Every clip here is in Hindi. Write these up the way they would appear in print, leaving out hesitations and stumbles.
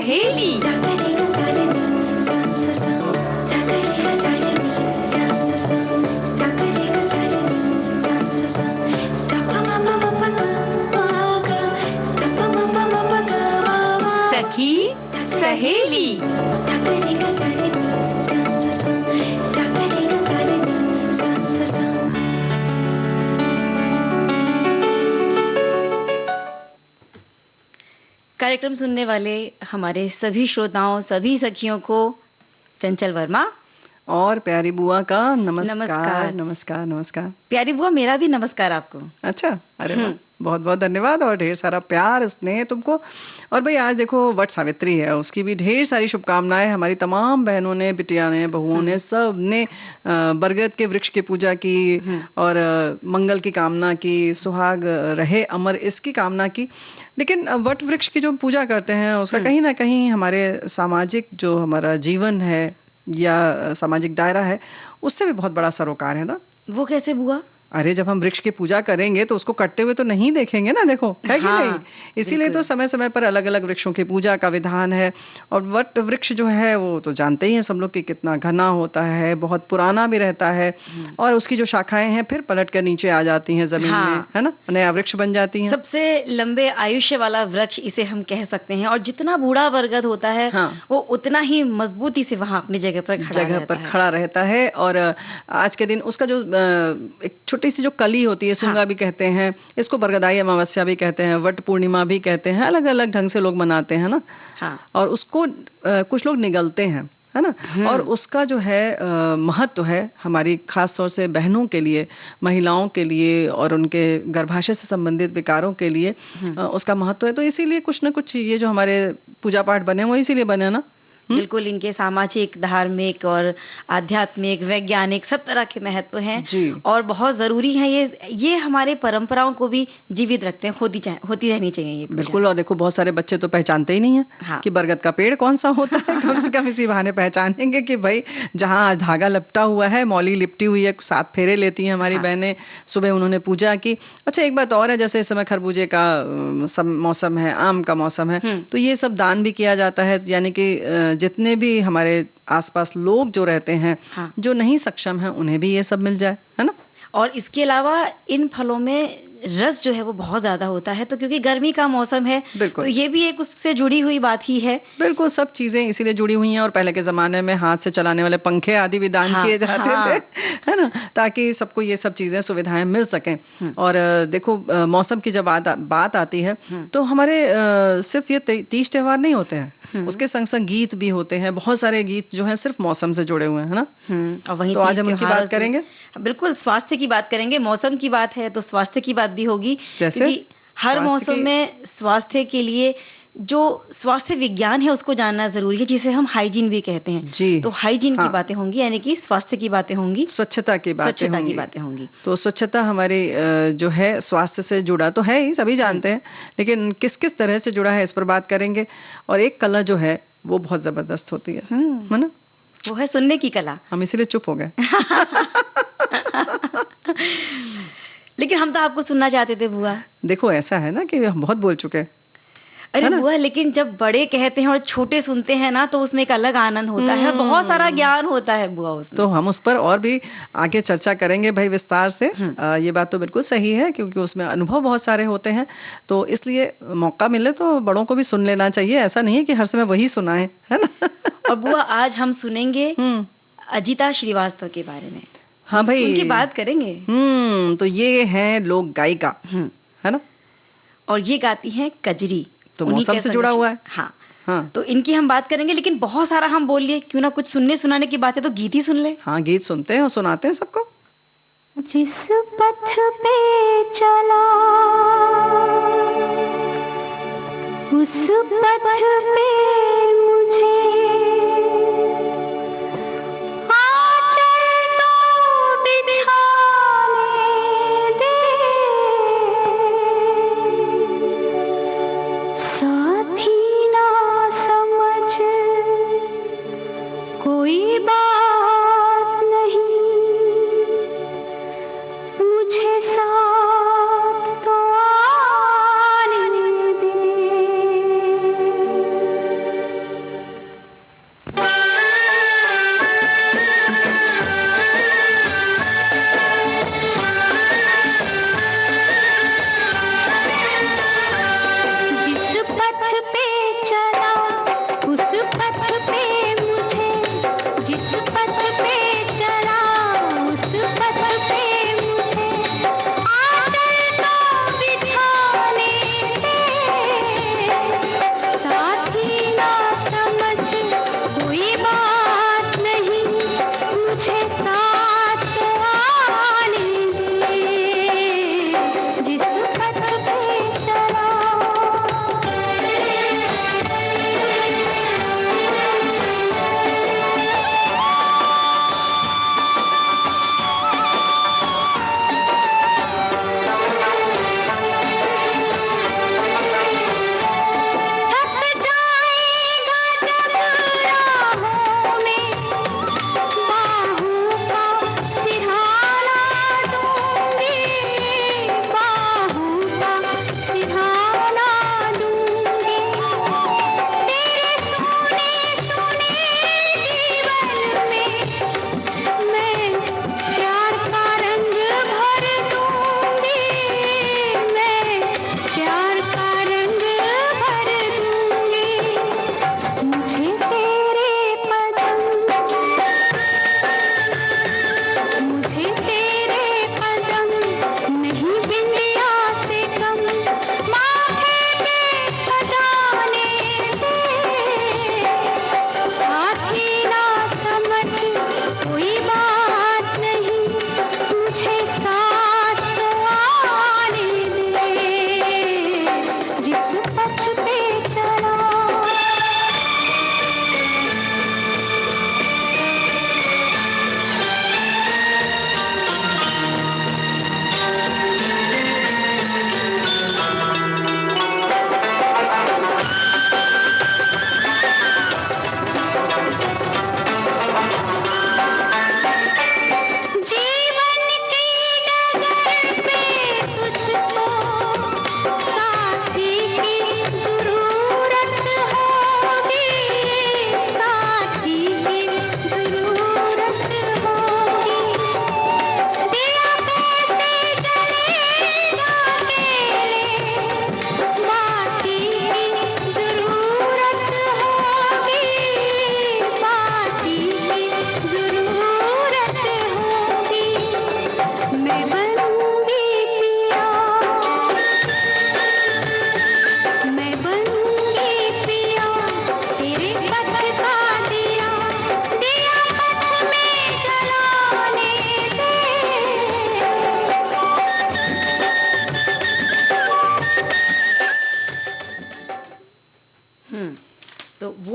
सहेली। सखी सहेली। कार्यक्रम सुनने वाले हमारे सभी श्रोताओं, सभी सखियों को चंचल वर्मा और प्यारी बुआ का नमस्कार। नमस्कार। नमस्कार नमस्कार। प्यारी बुआ, मेरा भी नमस्कार आपको। अच्छा, अरे वाह, बहुत बहुत धन्यवाद और ढेर सारा प्यार स्नेह तुमको। और भाई आज देखो वट सावित्री है, उसकी भी ढेर सारी शुभकामनाएं हमारी तमाम बहनों ने, बिटिया ने, बहुओं ने, सब ने बरगद के वृक्ष की पूजा की और मंगल की कामना की, सुहाग रहे अमर इसकी कामना की। लेकिन वट वृक्ष की जो पूजा करते हैं उसका कहीं ना कहीं हमारे सामाजिक जो हमारा जीवन है या सामाजिक दायरा है उससे भी बहुत बड़ा सरोकार है ना। वो कैसे बुआ? अरे जब हम वृक्ष की पूजा करेंगे तो उसको कटते हुए तो नहीं देखेंगे ना, देखो है कि नहीं। इसीलिए तो समय समय पर अलग अलग वृक्षों की पूजा का विधान है। और वट वृक्ष जो है वो तो जानते ही हैं सब लोग कि कितना घना होता है, बहुत पुराना भी रहता है और उसकी जो शाखाएं हैं फिर पलट कर नीचे आ जाती हैं जमीन में, है ना, नया वृक्ष बन जाती हैं। सबसे लंबे आयुष्य वाला वृक्ष इसे हम कह सकते हैं। और जितना बूढ़ा बरगद होता है वो उतना ही मजबूती से वहां अपनी जगह पर खड़ा रहता है। और आज के दिन उसका जो एक छोटी सी जो कली होती है, सुंगा भी कहते हैं इसको, बरगदाई अमावस्या भी कहते हैं, वट पूर्णिमा भी कहते हैं, अलग अलग ढंग से लोग मनाते हैं ना। और उसको कुछ लोग निगलते हैं, है ना। और उसका जो है महत्व है हमारी खास तौर से बहनों के लिए, महिलाओं के लिए और उनके गर्भाशय से संबंधित विकारों के लिए उसका महत्व है। तो इसीलिए कुछ ना कुछ ये जो हमारे पूजा पाठ बने वो इसीलिए बने ना। बिल्कुल, इनके सामाजिक, धार्मिक और आध्यात्मिक, वैज्ञानिक सब तरह के महत्व हैं और बहुत जरूरी है। ये हमारे परंपराओं को भी जीवित रखते हैं, होती रहनी चाहिए ये। बिल्कुल। और देखो बहुत सारे बच्चे तो पहचानते ही नहीं है कि बरगद का पेड़ कौन सा होता है। कम से कम इसी बहाने पहचानेंगे कि भाई जहाँ धागा लपटा हुआ है, मौली लिपटी हुई है, 7 फेरे लेती हैं हमारी बहनें, सुबह उन्होंने पूजा की। अच्छा, एक बात और है, जैसे इस समय खरबूजे का मौसम है, आम का मौसम है, तो ये सब दान भी किया जाता है। यानी कि जितने भी हमारे आसपास लोग जो रहते हैं जो नहीं सक्षम हैं उन्हें भी ये सब मिल जाए, है ना। और इसके अलावा इन फलों में रस जो है वो बहुत ज्यादा होता है, तो क्योंकि गर्मी का मौसम है तो ये भी एक उससे जुड़ी हुई बात ही है। बिल्कुल, सब चीजें इसीलिए जुड़ी हुई हैं। और पहले के जमाने में हाथ से चलाने वाले पंखे आदि भी दान किए जाते थे, है ना, ताकि सबको ये सब चीजें सुविधाएं मिल सकें। और देखो मौसम की जब बात आती है तो हमारे सिर्फ ये 30 त्योहार नहीं होते हैं, उसके संग संग गीत भी होते हैं। बहुत सारे गीत जो हैं सिर्फ मौसम से जुड़े हुए हैं, है ना। और वहीं तो आज हम उनकी बात करेंगे। बिल्कुल, स्वास्थ्य की बात करेंगे। मौसम की बात है तो स्वास्थ्य की बात भी होगी, क्योंकि हर मौसम में स्वास्थ्य के लिए जो स्वास्थ्य विज्ञान है उसको जानना जरूरी है, जिसे हम हाइजीन भी कहते हैं जी। तो हाइजीन की बातें होंगी, यानी कि स्वास्थ्य की बातें होंगी, स्वच्छता की बातें होंगी। तो स्वच्छता हमारी जो है स्वास्थ्य से जुड़ा तो है ही, सभी जानते हैं, लेकिन किस किस तरह से जुड़ा है इस पर बात करेंगे। और एक कला जो है वो बहुत जबरदस्त होती है ना, वो है सुनने की कला। हम इसीलिए चुप हो गए। लेकिन हम तो आपको सुनना चाहते थे बुआ। देखो ऐसा है ना कि हम बहुत बोल चुके। अरे बुआ, लेकिन जब बड़े कहते हैं और छोटे सुनते हैं ना तो उसमें एक अलग आनंद होता है, बहुत सारा ज्ञान होता है बुआ उसमें। तो हम उस पर और भी आगे चर्चा करेंगे भाई विस्तार से। ये बात तो बिल्कुल सही है क्योंकि उसमें अनुभव बहुत सारे होते हैं, तो इसलिए मौका मिले तो बड़ों को भी सुन लेना चाहिए। ऐसा नहीं है कि हर समय वही सुनाए, है ना। और बुआ आज हम सुनेंगे अजिता श्रीवास्तव के बारे में। हाँ भाई, उनकी बात करेंगे। तो ये है लोक गायिका, है ना, और ये गाती हैं कजरी, तो मौसम से जुड़ा हुआ है। हाँ, तो इनकी हम बात करेंगे। लेकिन बहुत सारा हम बोल लिए, क्यों ना कुछ सुनने सुनाने की बात है तो गीत ही सुन ले। हाँ, गीत सुनते हैं और सुनाते हैं सबको। जिस पथ पे चला उस पथ पे मुझे कोई बात नहीं, मुझे साथ तो आने दे।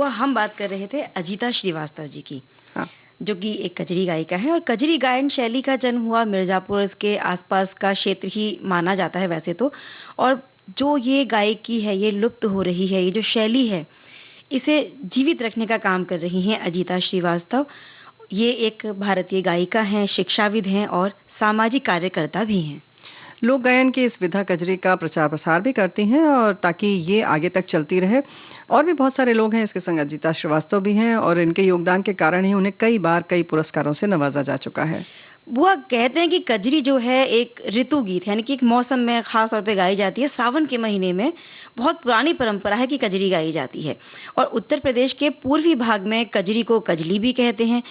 बुआ हम बात कर रहे थे अजीता श्रीवास्तव जी की, हाँ। जो कि एक कजरी गायिका है, और कजरी गायन शैली का जन्म हुआ मिर्ज़ापुर, इसके आसपास का क्षेत्र ही माना जाता है वैसे तो। और जो ये गायकी है ये लुप्त हो रही है, ये जो शैली है इसे जीवित रखने का काम कर रही हैं अजीता श्रीवास्तव। ये एक भारतीय गायिका हैं, शिक्षाविद हैं और सामाजिक कार्यकर्ता भी हैं। लोक गायन की इस विधा कजरी का प्रचार प्रसार भी करती हैं, और ताकि ये आगे तक चलती रहे। और भी बहुत सारे लोग हैं इसके संग अजीता श्रीवास्तव भी हैं, और इनके योगदान के कारण ही उन्हें कई बार कई पुरस्कारों से नवाजा जा चुका है। बुआ कहते हैं कि कजरी जो है एक ऋतु गीत, यानी कि एक मौसम में खास तौर पे गाई जाती है। सावन के महीने में बहुत पुरानी परंपरा है कि कजरी गाई जाती है, और उत्तर प्रदेश के पूर्वी भाग में कजरी को कजली भी कहते हैं।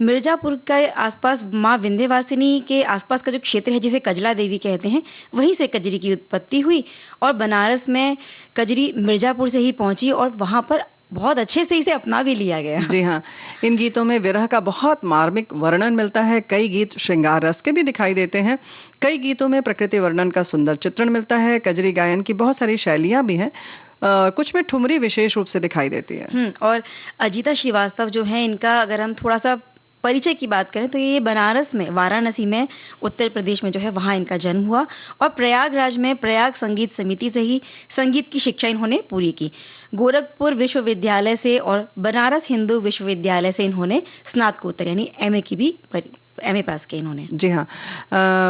मिर्जापुर के आसपास माँ विंध्यवासिनी के आसपास का जो क्षेत्र है जिसे कजला देवी कहते हैं, वहीं से कजरी की उत्पत्ति हुई, और बनारस में कजरी मिर्जापुर से ही पहुंची और वहां पर बहुत अच्छे से इसे अपना भी लिया गया। जी हाँ, इन गीतों में विरह का बहुत मार्मिक वर्णन मिलता है। कई गीत श्रृंगार रस के भी दिखाई देते हैं। कई गीतों में प्रकृति वर्णन का सुंदर चित्रण मिलता है। कजरी गायन की बहुत सारी शैलियां भी हैं। कुछ में ठुमरी विशेष रूप से दिखाई देती है। और अजीता श्रीवास्तव जो है, इनका अगर हम थोड़ा सा परिचय की बात करें तो ये बनारस में, वाराणसी में, उत्तर प्रदेश में जो है वहाँ इनका जन्म हुआ, और प्रयागराज में प्रयाग संगीत समिति से ही संगीत की शिक्षा इन्होंने पूरी की। गोरखपुर विश्वविद्यालय से और बनारस हिंदू विश्वविद्यालय से इन्होंने स्नातकोत्तर यानी एमए की भी एमए पास किया इन्होंने। जी हाँ,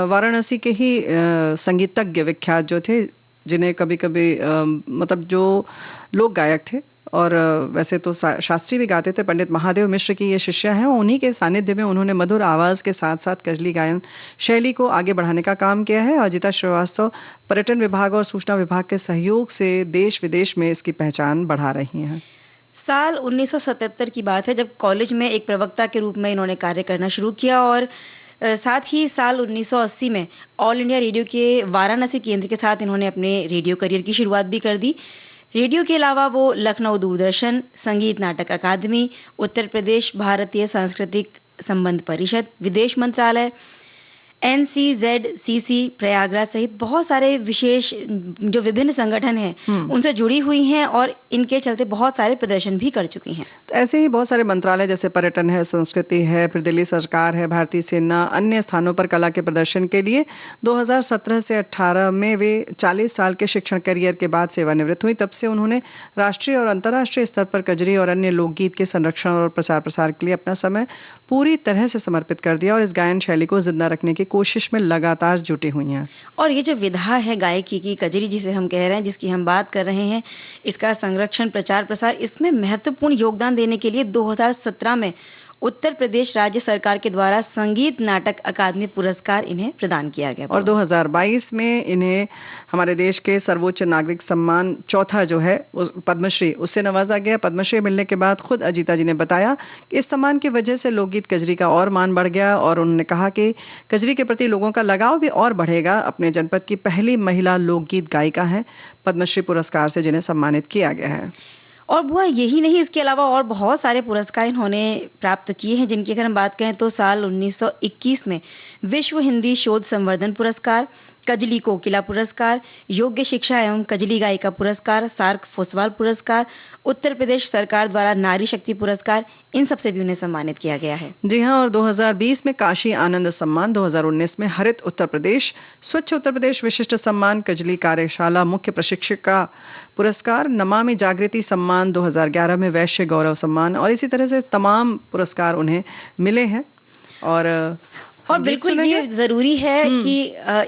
वाराणसी के ही संगीतज्ञ विख्यात जो थे, जिन्हें कभी कभी मतलब जो लोक गायक थे और वैसे तो शास्त्री भी गाते थे, पंडित महादेव मिश्र की ये शिष्या हैं। उन्हीं के सानिध्य में उन्होंने मधुर आवाज़ के साथ साथ कजली गायन शैली को आगे बढ़ाने का काम किया है। अजीता श्रीवास्तव पर्यटन विभाग और सूचना विभाग के सहयोग से देश विदेश में इसकी पहचान बढ़ा रही हैं। साल 1977 की बात है जब कॉलेज में एक प्रवक्ता के रूप में इन्होंने कार्य करना शुरू किया, और साथ ही साल 1980 में ऑल इंडिया रेडियो के वाराणसी केंद्र के साथ इन्होंने अपने रेडियो करियर की शुरुआत भी कर दी। रेडियो के अलावा वो लखनऊ दूरदर्शन, संगीत नाटक अकादमी, उत्तर प्रदेश भारतीय सांस्कृतिक संबंध परिषद, विदेश मंत्रालय, NCZCC प्रयागराज सहित बहुत सारे विशेष जो विभिन्न संगठन हैं उनसे जुड़ी हुई हैं, और इनके चलते बहुत सारे प्रदर्शन भी कर चुकी हैं। तो ऐसे ही बहुत सारे मंत्रालय जैसे पर्यटन है, संस्कृति है, फिर दिल्ली सरकार है, भारतीय सेना, अन्य स्थानों पर कला के प्रदर्शन के लिए 2017 से 18 में वे 40 साल के शिक्षण करियर के बाद सेवानिवृत्त हुई। तब से उन्होंने राष्ट्रीय और अंतर्राष्ट्रीय स्तर पर कजरी और अन्य लोकगीत के संरक्षण और प्रचार प्रसार के लिए अपना समय पूरी तरह से समर्पित कर दिया, और इस गायन शैली को जिंदा रखने की कोशिश में लगातार जुटी हुई हैं। और ये जो विधा है गायकी की, कजरी जिसे हम कह रहे हैं, जिसकी हम बात कर रहे हैं, इसका संरक्षण, प्रचार प्रसार, इसमें महत्वपूर्ण योगदान देने के लिए 2017 में उत्तर प्रदेश राज्य सरकार के द्वारा संगीत नाटक अकादमी पुरस्कार इन्हें प्रदान किया गया। और 2022 में इन्हें हमारे देश के सर्वोच्च नागरिक सम्मान चौथा जो है पद्मश्री, उससे नवाजा गया। पद्मश्री मिलने के बाद खुद अजीता जी ने बताया कि इस सम्मान की वजह से लोकगीत कजरी का और मान बढ़ गया, और उन्होंने कहा कि कजरी के प्रति लोगों का लगाव भी और बढ़ेगा। अपने जनपद की पहली महिला लोकगीत गायिका हैं पद्मश्री पुरस्कार से जिन्हें सम्मानित किया गया है। और बुआ यही नहीं, इसके अलावा और बहुत सारे पुरस्कार इन्होंने प्राप्त किए हैं, जिनकी अगर हम बात करें तो साल 1921 में विश्व हिंदी शोध संवर्धन पुरस्कार, कजली कोकिला पुरस्कार, योग्य शिक्षा एवं कजली गायिका पुरस्कार, सार्क फोसवाल पुरस्कार, उत्तर प्रदेश सरकार द्वारा नारी शक्ति पुरस्कार, इन सब से भी उन्हें सम्मानित किया गया है। जी हाँ, और 2020 में काशी आनंद सम्मान, 2019 में हरित उत्तर प्रदेश, स्वच्छ उत्तर प्रदेश विशिष्ट सम्मान, कजली कार्यशाला मुख्य प्रशिक्षिका पुरस्कार, नमामि जागृति सम्मान, 2011 में वैश्य गौरव सम्मान, और इसी तरह से तमाम पुरस्कार उन्हें मिले हैं। और बिल्कुल ये जरूरी है कि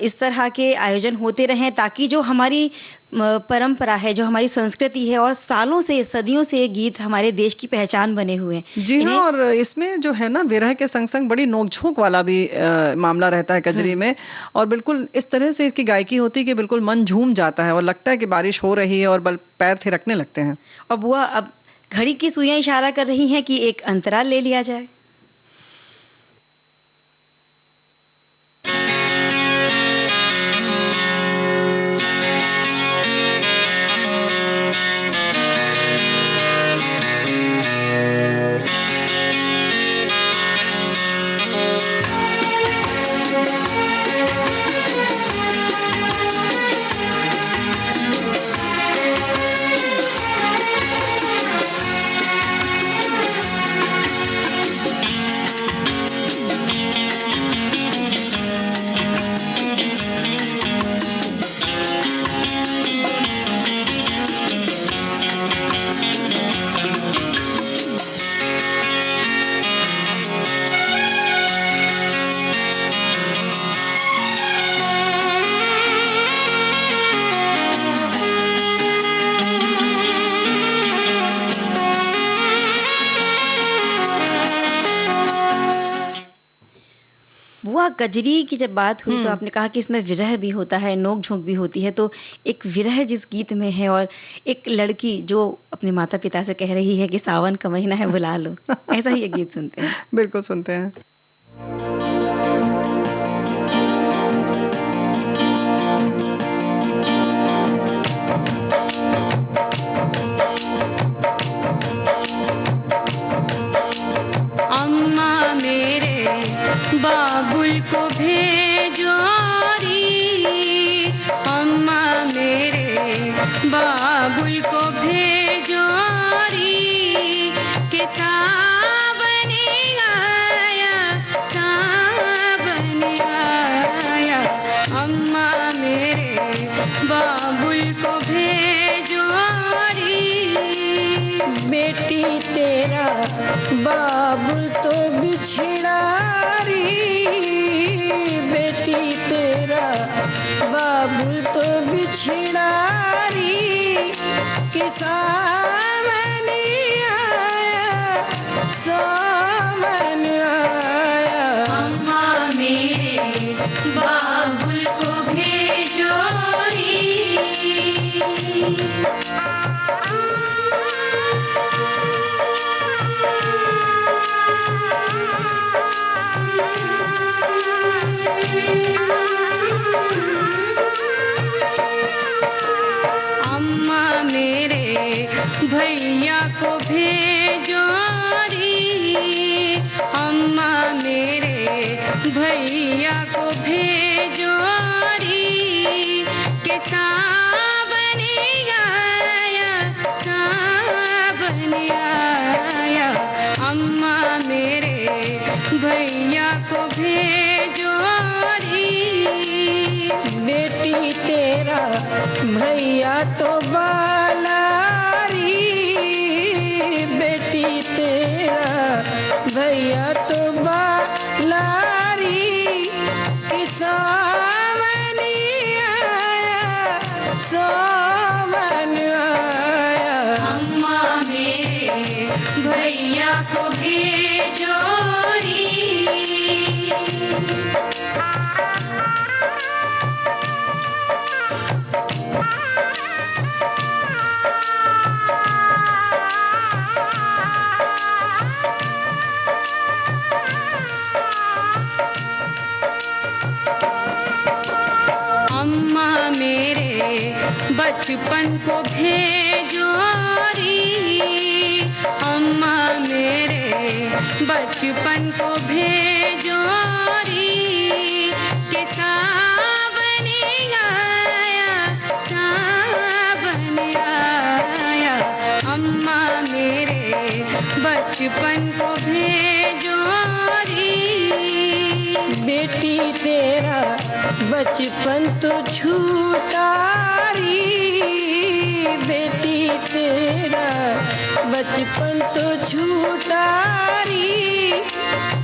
इस तरह के आयोजन होते रहें, ताकि जो हमारी परंपरा है, जो हमारी संस्कृति है, और सालों से, सदियों से ये गीत हमारे देश की पहचान बने हुए हैं। जी हाँ, और इसमें जो है ना, विरह के संग संग बड़ी नोकझोंक वाला भी मामला रहता है कजरी में, और बिल्कुल इस तरह से इसकी गायकी होती है कि बिल्कुल मन झूम जाता है और लगता है कि बारिश हो रही है और बल पैर थिरकने लगते हैं। और बुआ अब घड़ी की सुइयां इशारा कर रही हैं कि एक अंतराल ले लिया जाए। बुआ कजरी की जब बात हुई तो आपने कहा कि इसमें विरह भी होता है, नोक-झोंक भी होती है, तो एक विरह जिस गीत में है और एक लड़की जो अपने माता-पिता से कह रही है कि सावन का महीना है बुला लो, ऐसा ही ये गीत सुनते हैं। बिल्कुल सुनते हैं। अम्मा मेरे बाबुल को भेजो री, अम्मा मेरे बाबुल को भेजो री, के सावन आया, सावन आया, अम्मा मेरे बाबुल को भेजो री, बेटी तेरा बाबुल तो बिछड़ा री, बेटी तेरा बाबुल तो बिछड़ा री, कि सावन आया, सावन आया, अम्मा मेरे बाबुल को भेजो री। अम्मा मेरे भैया को भेजो री, अम्मा मेरे भैया को भेजो री, के सावन आया, सावन आया, अम्मा मेरे भैया को भेजो री, बेटी तेरा भैया तो बाला री, बेटी तेरा भैया तो बाला री, कि सावन आया, सावन आया, अम्मा मेरे भैया को भेजो री। अम्मा मेरे बचपन को भेजो री, अम्मा मेरे बचपन को भेजो री, के सावन आया, सावन आया, अम्मा मेरे बचपन को भेजो री, बेटी तेरा बचपन तो छूटा री, बेटी तेरा बचपन तो छूटा री,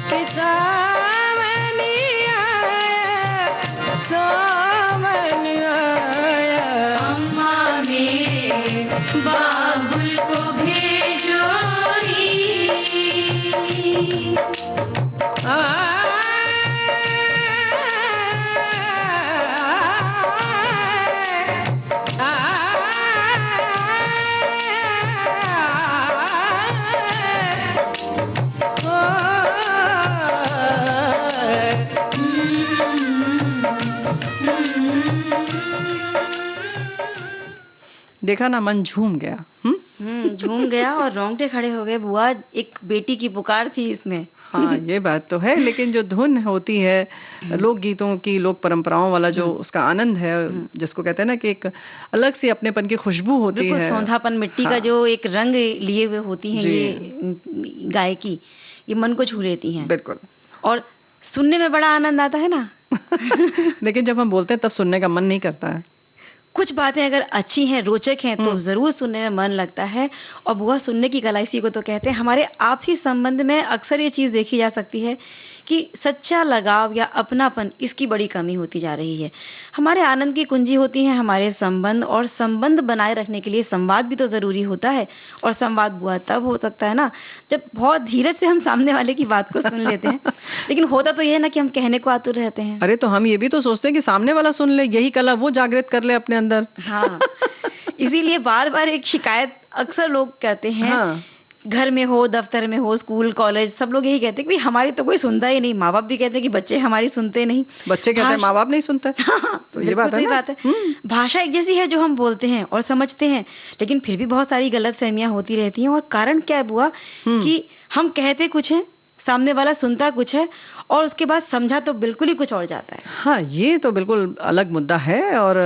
कि सावन आया, सावन आया, अम्मा मेरे बाबुल को भेजो री। देखा ना, मन झूम गया। झूम गया और रोंगटे खड़े हो गए बुआ, एक बेटी की पुकार थी इसमें। हाँ, ये बात तो है, लेकिन जो धुन होती है लोक गीतों की, लोक परंपराओं वाला जो उसका आनंद है, जिसको कहते हैं ना कि एक अलग सी अपनेपन की खुशबू होती है, सौंधापन मिट्टी का जो एक रंग लिए हुए होती हैं ये गायकी, ये मन को छू लेती हैं। बिल्कुल। और सुनने में बड़ा आनंद आता है ना। लेकिन जब हम बोलते हैं तब सुनने का मन नहीं करता है। कुछ बातें अगर अच्छी हैं, रोचक हैं, तो जरूर सुनने में मन लगता है। और बुआ, सुनने की कला इसी को तो कहते हैं। हमारे आपसी संबंध में अक्सर ये चीज देखी जा सकती है कि सच्चा लगाव या अपनापन इसकी बड़ी कमी होती जा रही है। हमारे आनंद की कुंजी होती हैं हमारे संबंध, और संबंध बनाए रखने के लिए संवाद भी तो ज़रूरी होता है। और संवाद बुआ तब हो सकता है ना, जब बहुत धीरज से हम सामने वाले की बात को सुन लेते हैं। लेकिन होता तो ये है ना कि हम कहने को आतुर रहते हैं। अरे तो हम ये भी तो सोचते हैं कि सामने वाला सुन ले, यही कला वो जागृत कर ले अपने अंदर। हाँ, इसीलिए बार-बार एक शिकायत अक्सर लोग कहते हैं, हाँ। घर में हो, दफ्तर में हो, स्कूल, कॉलेज, सब लोग यही कहते हैं कि हमारी तो कोई सुनता ही नहीं। माँ-बाप भी कहते हैं कि बच्चे हमारी सुनते नहीं। बच्चे कहते हैं माँ-बाप नहीं सुनते। हाँ, तो ये बात है सही ना? बात है। भाषा एक जैसी है जो हम बोलते हैं और समझते हैं, लेकिन फिर भी बहुत सारी गलतफहमियां होती रहती हैं। और कारण क्या है बुआ, कि हम कहते कुछ हैं, सामने वाला सुनता कुछ है, और उसके बाद समझा तो बिल्कुल ही कुछ और जाता है। हाँ, ये तो बिल्कुल अलग मुद्दा है। और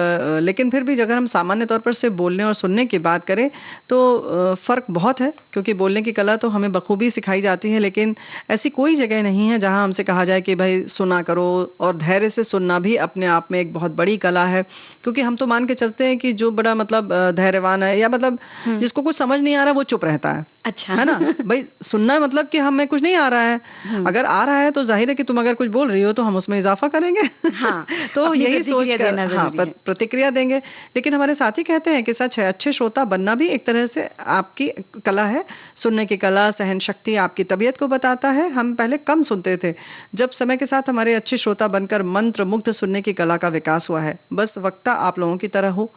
लेकिन फिर भी अगर हम सामान्य तौर पर से बोलने और सुनने की बात करें तो फ़र्क बहुत है, क्योंकि बोलने की कला तो हमें बखूबी सिखाई जाती है, लेकिन ऐसी कोई जगह नहीं है जहाँ हमसे कहा जाए कि भाई सुना करो। और धैर्य से सुनना भी अपने आप में एक बहुत बड़ी कला है, क्योंकि हम तो मान के चलते हैं कि जो बड़ा मतलब धैर्यवान है, या मतलब जिसको कुछ समझ नहीं आ रहा वो चुप रहता है। अच्छा, है ना? भाई सुनना मतलब कि हमें कुछ नहीं आ रहा है। अगर आ रहा है तो जाहिर है कि तुम अगर कुछ बोल रही हो तो हम उसमें इजाफा करेंगे। हाँ, तो अपनी यही सोच प्रतिक्रिया कर देना हाँ, ज़रूरी है। प्रतिक्रिया देंगे। लेकिन हमारे साथी कहते हैं कि सच है, अच्छे श्रोता बनना भी एक तरह से आपकी कला है। सुनने की कला, सहन शक्ति आपकी तबीयत को बताता है। हम पहले कम सुनते थे, जब समय के साथ हमारे अच्छे श्रोता बनकर मंत्र मुग्ध सुनने की कला का विकास हुआ है। बस वक्ता आप लोगों की तरह हो।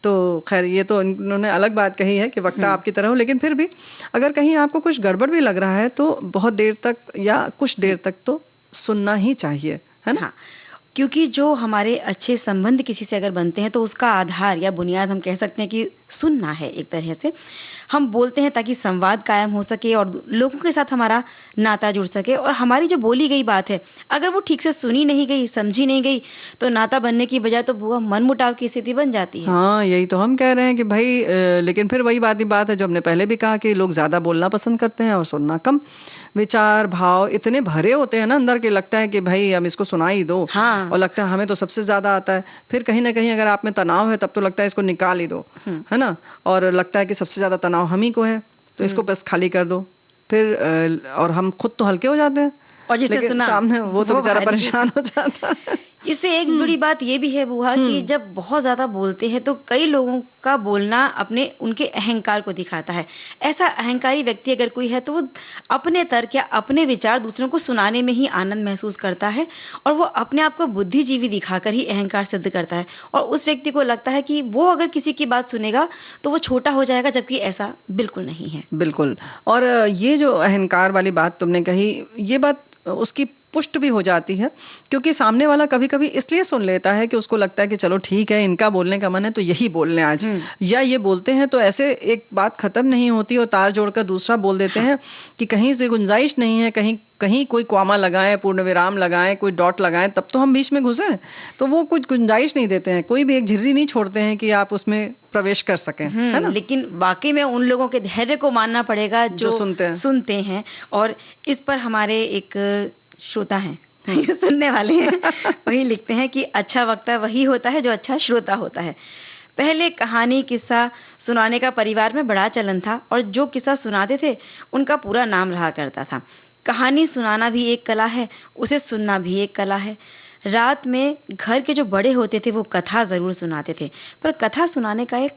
तो खैर ये तो इन्होंने अलग बात कही है कि वक्ता आपकी तरह हो, लेकिन फिर भी अगर कहीं आपको कुछ गड़बड़ भी लग रहा है तो बहुत देर तक या कुछ देर तक तो सुनना ही चाहिए, है ना? हाँ, क्योंकि जो हमारे अच्छे संबंध किसी से अगर बनते हैं तो उसका आधार या बुनियाद हम कह सकते हैं कि सुनना है। एक तरह से हम बोलते हैं ताकि संवाद कायम हो सके और लोगों के साथ हमारा नाता जुड़ सके। और हमारी जो बोली गई बात है, अगर वो ठीक से सुनी नहीं गई, समझी नहीं गई, तो नाता बनने की बजाय तो बुआ मनमुटाव की स्थिति बन जाती है। हाँ, यही तो हम कह रहे हैं कि भाई लेकिन फिर वही बात है जो हमने पहले भी कहा कि लोग ज्यादा बोलना पसंद करते हैं और सुनना कम। विचार भाव इतने भरे होते हैं ना अंदर के, लगता है कि भाई हम इसको सुना ही दो। हाँ। और लगता है हमें तो सबसे ज्यादा आता है। फिर कहीं ना कहीं अगर आप में तनाव है तब तो लगता है इसको निकाल ही दो, है ना? और लगता है कि सबसे ज्यादा तनाव हम ही को है, तो इसको बस खाली कर दो। फिर और हम खुद तो हल्के हो जाते हैं, और जिसने लेकिन सुना सामने वो तो बेचारा भारी। परेशान हो जाता है। इससे एक बड़ी बात ये भी है बुआ कि जब बहुत ज्यादा बोलते हैं तो कई लोगों का बोलना अपने उनके अहंकार को दिखाता है। ऐसा अहंकारी व्यक्ति अगर कोई है तो वो अपने तर्क या अपने विचार दूसरों को सुनाने में ही आनंद महसूस करता है, और वो अपने आप को बुद्धिजीवी दिखाकर ही अहंकार सिद्ध करता है। और उस व्यक्ति को लगता है कि वो अगर किसी की बात सुनेगा तो वो छोटा हो जाएगा, जबकि ऐसा बिल्कुल नहीं है। बिल्कुल। और ये जो अहंकार वाली बात तुमने कही, ये बात उसकी पुष्ट भी हो जाती है, क्योंकि सामने वाला कभी कभी इसलिए सुन लेता है कि उसको लगता है कि चलो ठीक है, इनका बोलने का मन है तो यही बोल लें आज, या ये बोलते हैं तो ऐसे एक बात खत्म नहीं होती और तार जोड़कर दूसरा बोल देते हैं कि कहीं से गुंजाइश नहीं है, कहीं कहीं कोई कॉमा लगाएं, पूर्ण विराम लगाएं, कोई डॉट लगाएं, तब तो हम बीच में घुसे। तो वो कुछ गुंजाइश नहीं देते हैं, कोई भी एक झिर्री नहीं छोड़ते हैं कि आप उसमें प्रवेश कर सकें, है ना? लेकिन वाकई में उन लोगों के धैर्य को मानना पड़ेगा जो सुनते हैं। और इस पर हमारे एक श्रोता हैं, सुनने वाले हैं, वही लिखते हैं कि अच्छा वक्ता वही होता है जो अच्छा श्रोता होता है। पहले कहानी किस्सा सुनाने का परिवार में बड़ा चलन था, और जो किस्सा सुनाते थे उनका पूरा नाम रहा करता था। कहानी सुनाना भी एक कला है, उसे सुनना भी एक कला है। रात में घर के जो बड़े होते थे वो कथा जरूर सुनाते थे, पर कथा सुनाने का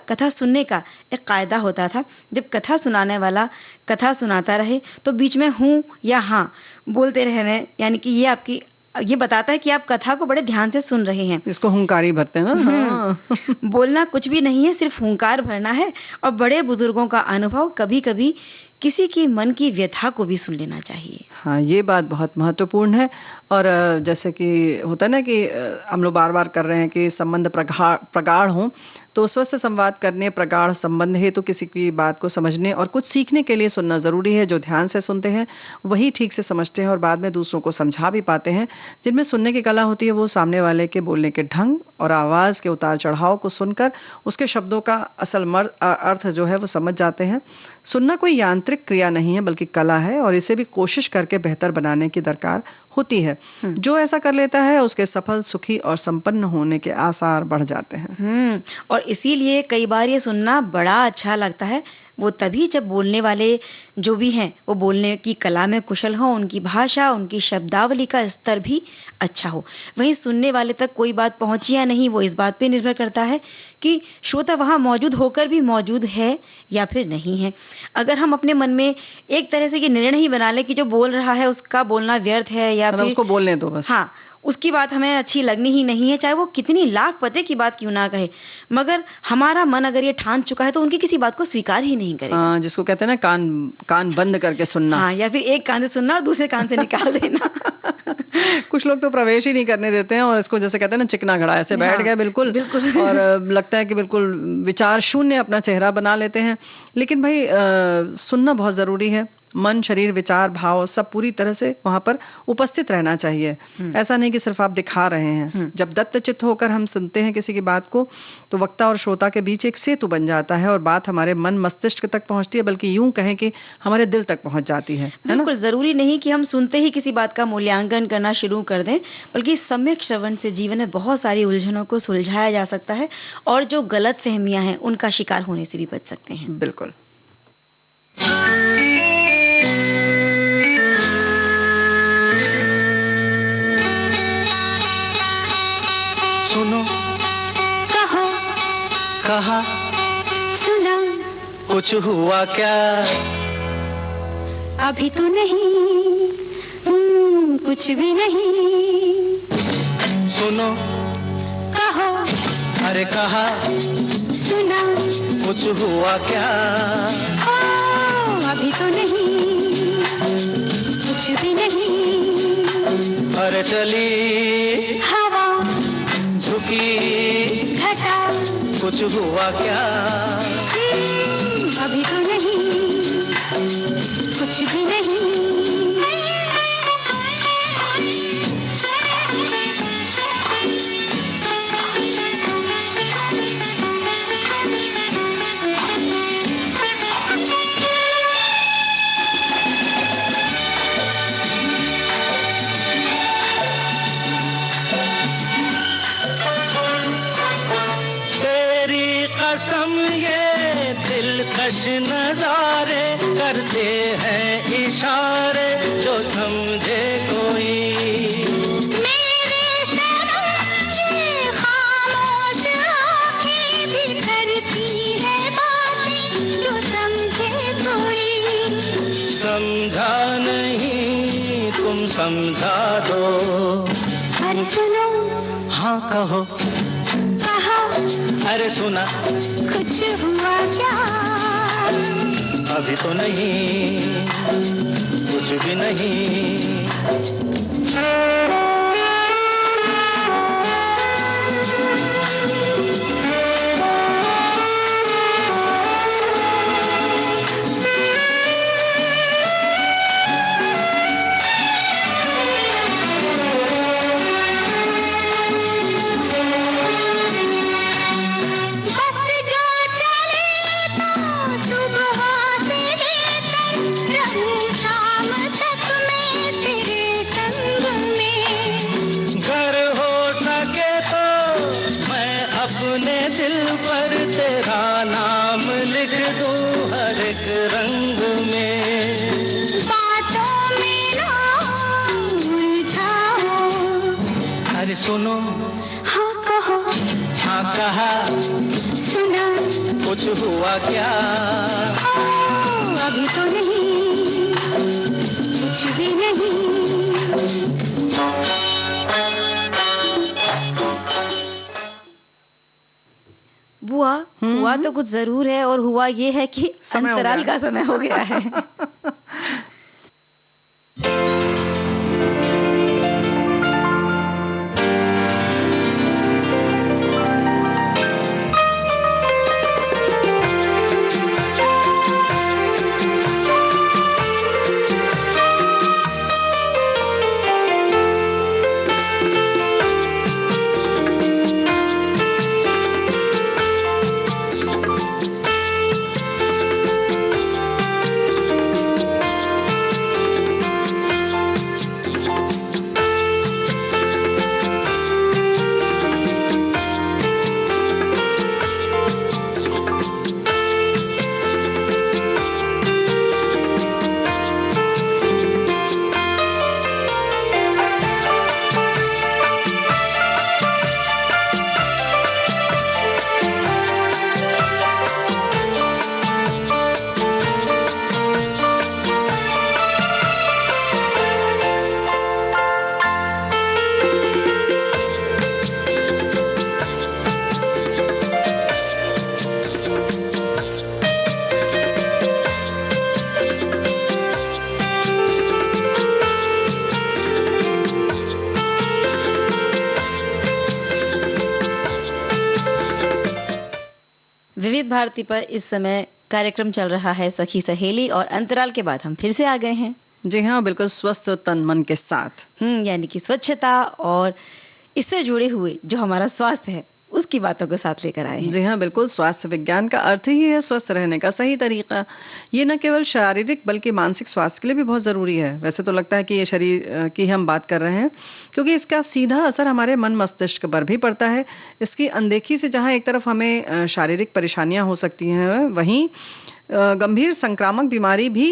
कथा सुनने का एक कायदा होता था। जब कथा सुनाने वाला कथा सुनाता रहे तो बीच में हूँ या हाँ बोलते रहने, यानी कि ये बताता है कि आप कथा को बड़े ध्यान से सुन रहे हैं। इसको हुंकारी भरते हैं ना। हाँ। बोलना कुछ भी नहीं है, सिर्फ हुंकार भरना है। और बड़े बुजुर्गों का अनुभव कभी कभी किसी की मन की व्यथा को भी सुन लेना चाहिए। हाँ, ये बात बहुत महत्वपूर्ण है। और जैसे कि होता है ना कि हम लोग बार बार कर रहे हैं कि संबंध प्रगाढ़ हों, तो स्वस्थ संवाद करने, प्रगाढ़ संबंध है तो किसी की बात को समझने और कुछ सीखने के लिए सुनना जरूरी है। जो ध्यान से सुनते हैं वही ठीक से समझते हैं और बाद में दूसरों को समझा भी पाते हैं। जिनमें सुनने की कला होती है वो सामने वाले के बोलने के ढंग और आवाज के उतार चढ़ाव को सुनकर उसके शब्दों का असल अर्थ जो है वो समझ जाते हैं। सुनना कोई यांत्रिक क्रिया नहीं है बल्कि कला है, और इसे भी कोशिश करके बेहतर बनाने की दरकार होती है। जो ऐसा कर लेता है उसके सफल, सुखी और संपन्न होने के आसार बढ़ जाते हैं। और इसीलिए कई बार ये सुनना बड़ा अच्छा लगता है। वो तभी जब बोलने वाले जो भी हैं वो बोलने की कला में कुशल हों, उनकी भाषा, उनकी शब्दावली का स्तर भी अच्छा हो। वहीं सुनने वाले तक कोई बात पहुंची या नहीं, वो इस बात पे निर्भर करता है कि श्रोता वहां मौजूद होकर भी मौजूद है या फिर नहीं है। अगर हम अपने मन में एक तरह से ये निर्णय ही बना लें कि जो बोल रहा है उसका बोलना व्यर्थ है या मतलब फिर उसको बोलने दो बस। हाँ, उसकी बात हमें अच्छी लगनी ही नहीं है, चाहे वो कितनी लाख पते की बात क्यों ना कहे, मगर हमारा मन अगर ये ठान चुका है तो उनकी किसी बात को स्वीकार ही नहीं करेगा। जिसको कहते हैं ना कान कान बंद करके सुनना। हाँ, या फिर एक कान से सुनना और दूसरे कान से निकाल देना। कुछ लोग तो प्रवेश ही नहीं करने देते हैं और इसको जैसे कहते हैं ना चिकना घड़ा, ऐसे बैठ हाँ, गए बिल्कुल बिल्कुल। और लगता है कि बिल्कुल विचार शून्य अपना चेहरा बना लेते हैं। लेकिन भाई सुनना बहुत जरूरी है। मन, शरीर, विचार, भाव सब पूरी तरह से वहां पर उपस्थित रहना चाहिए। ऐसा नहीं कि सिर्फ आप दिखा रहे हैं। जब दत्तचित्त होकर हम सुनते हैं किसी की बात को तो वक्ता और श्रोता के बीच एक सेतु बन जाता है और बात हमारे मन मस्तिष्क तक पहुंचती है, बल्कि यूं कहें कि हमारे दिल तक पहुंच जाती है ना। बिल्कुल जरूरी नहीं कि हम सुनते ही किसी बात का मूल्यांकन करना शुरू कर दें, बल्कि सम्यक श्रवण से जीवन में बहुत सारी उलझनों को सुलझाया जा सकता है और जो गलत फहमियां हैं उनका शिकार होने से भी बच सकते हैं। बिल्कुल। सुनो, कहो, कहा, सुना, कुछ हुआ क्या? अभी तो नहीं, कुछ भी नहीं। सुनो, कहो, अरे कहा, सुना, कुछ हुआ क्या? अभी तो नहीं, कुछ भी नहीं। अरे चली हवा, झुकी घटा, कुछ हुआ क्या? अभी तो नहीं, कुछ भी नहीं। कसम ये दिलकश नजारे करते हैं इशारे जो समझे कोई। मेरे सनम ये खामोश आँखें भी करती है बातें जो समझे कोई। समझा नहीं तुम समझा दो। अरे सुनो, हाँ कहो, कहा, अरे सुना, कुछ हुआ क्या? अभी तो नहीं, कुछ भी नहीं। सुनो, हाँ कहो, हाँ कहा, सुना, कुछ हुआ क्या? अभी तो नहीं, कुछ भी नहीं। बुआ, हुआ तो कुछ जरूर है और हुआ ये है कि अंतराल का समय हो गया है। भारती पर इस समय कार्यक्रम चल रहा है सखी सहेली, और अंतराल के बाद हम फिर से आ गए हैं। जी हाँ, बिल्कुल स्वस्थ तन मन के साथ। यानी कि स्वच्छता और इससे जुड़े हुए जो हमारा स्वास्थ्य है उसकी बातों को साथ लेकर आए हैं। जी हाँ, बिल्कुल। स्वास्थ्य विज्ञान का अर्थ ही है स्वस्थ रहने का सही तरीका। ये न केवल शारीरिक बल्कि मानसिक स्वास्थ्य के लिए भी बहुत ज़रूरी है। वैसे तो लगता है कि ये शरीर की हम बात कर रहे हैं, क्योंकि इसका सीधा असर हमारे मन मस्तिष्क पर भी पड़ता है। इसकी अनदेखी से जहाँ एक तरफ हमें शारीरिक परेशानियाँ हो सकती हैं, वहीं गंभीर संक्रामक बीमारी भी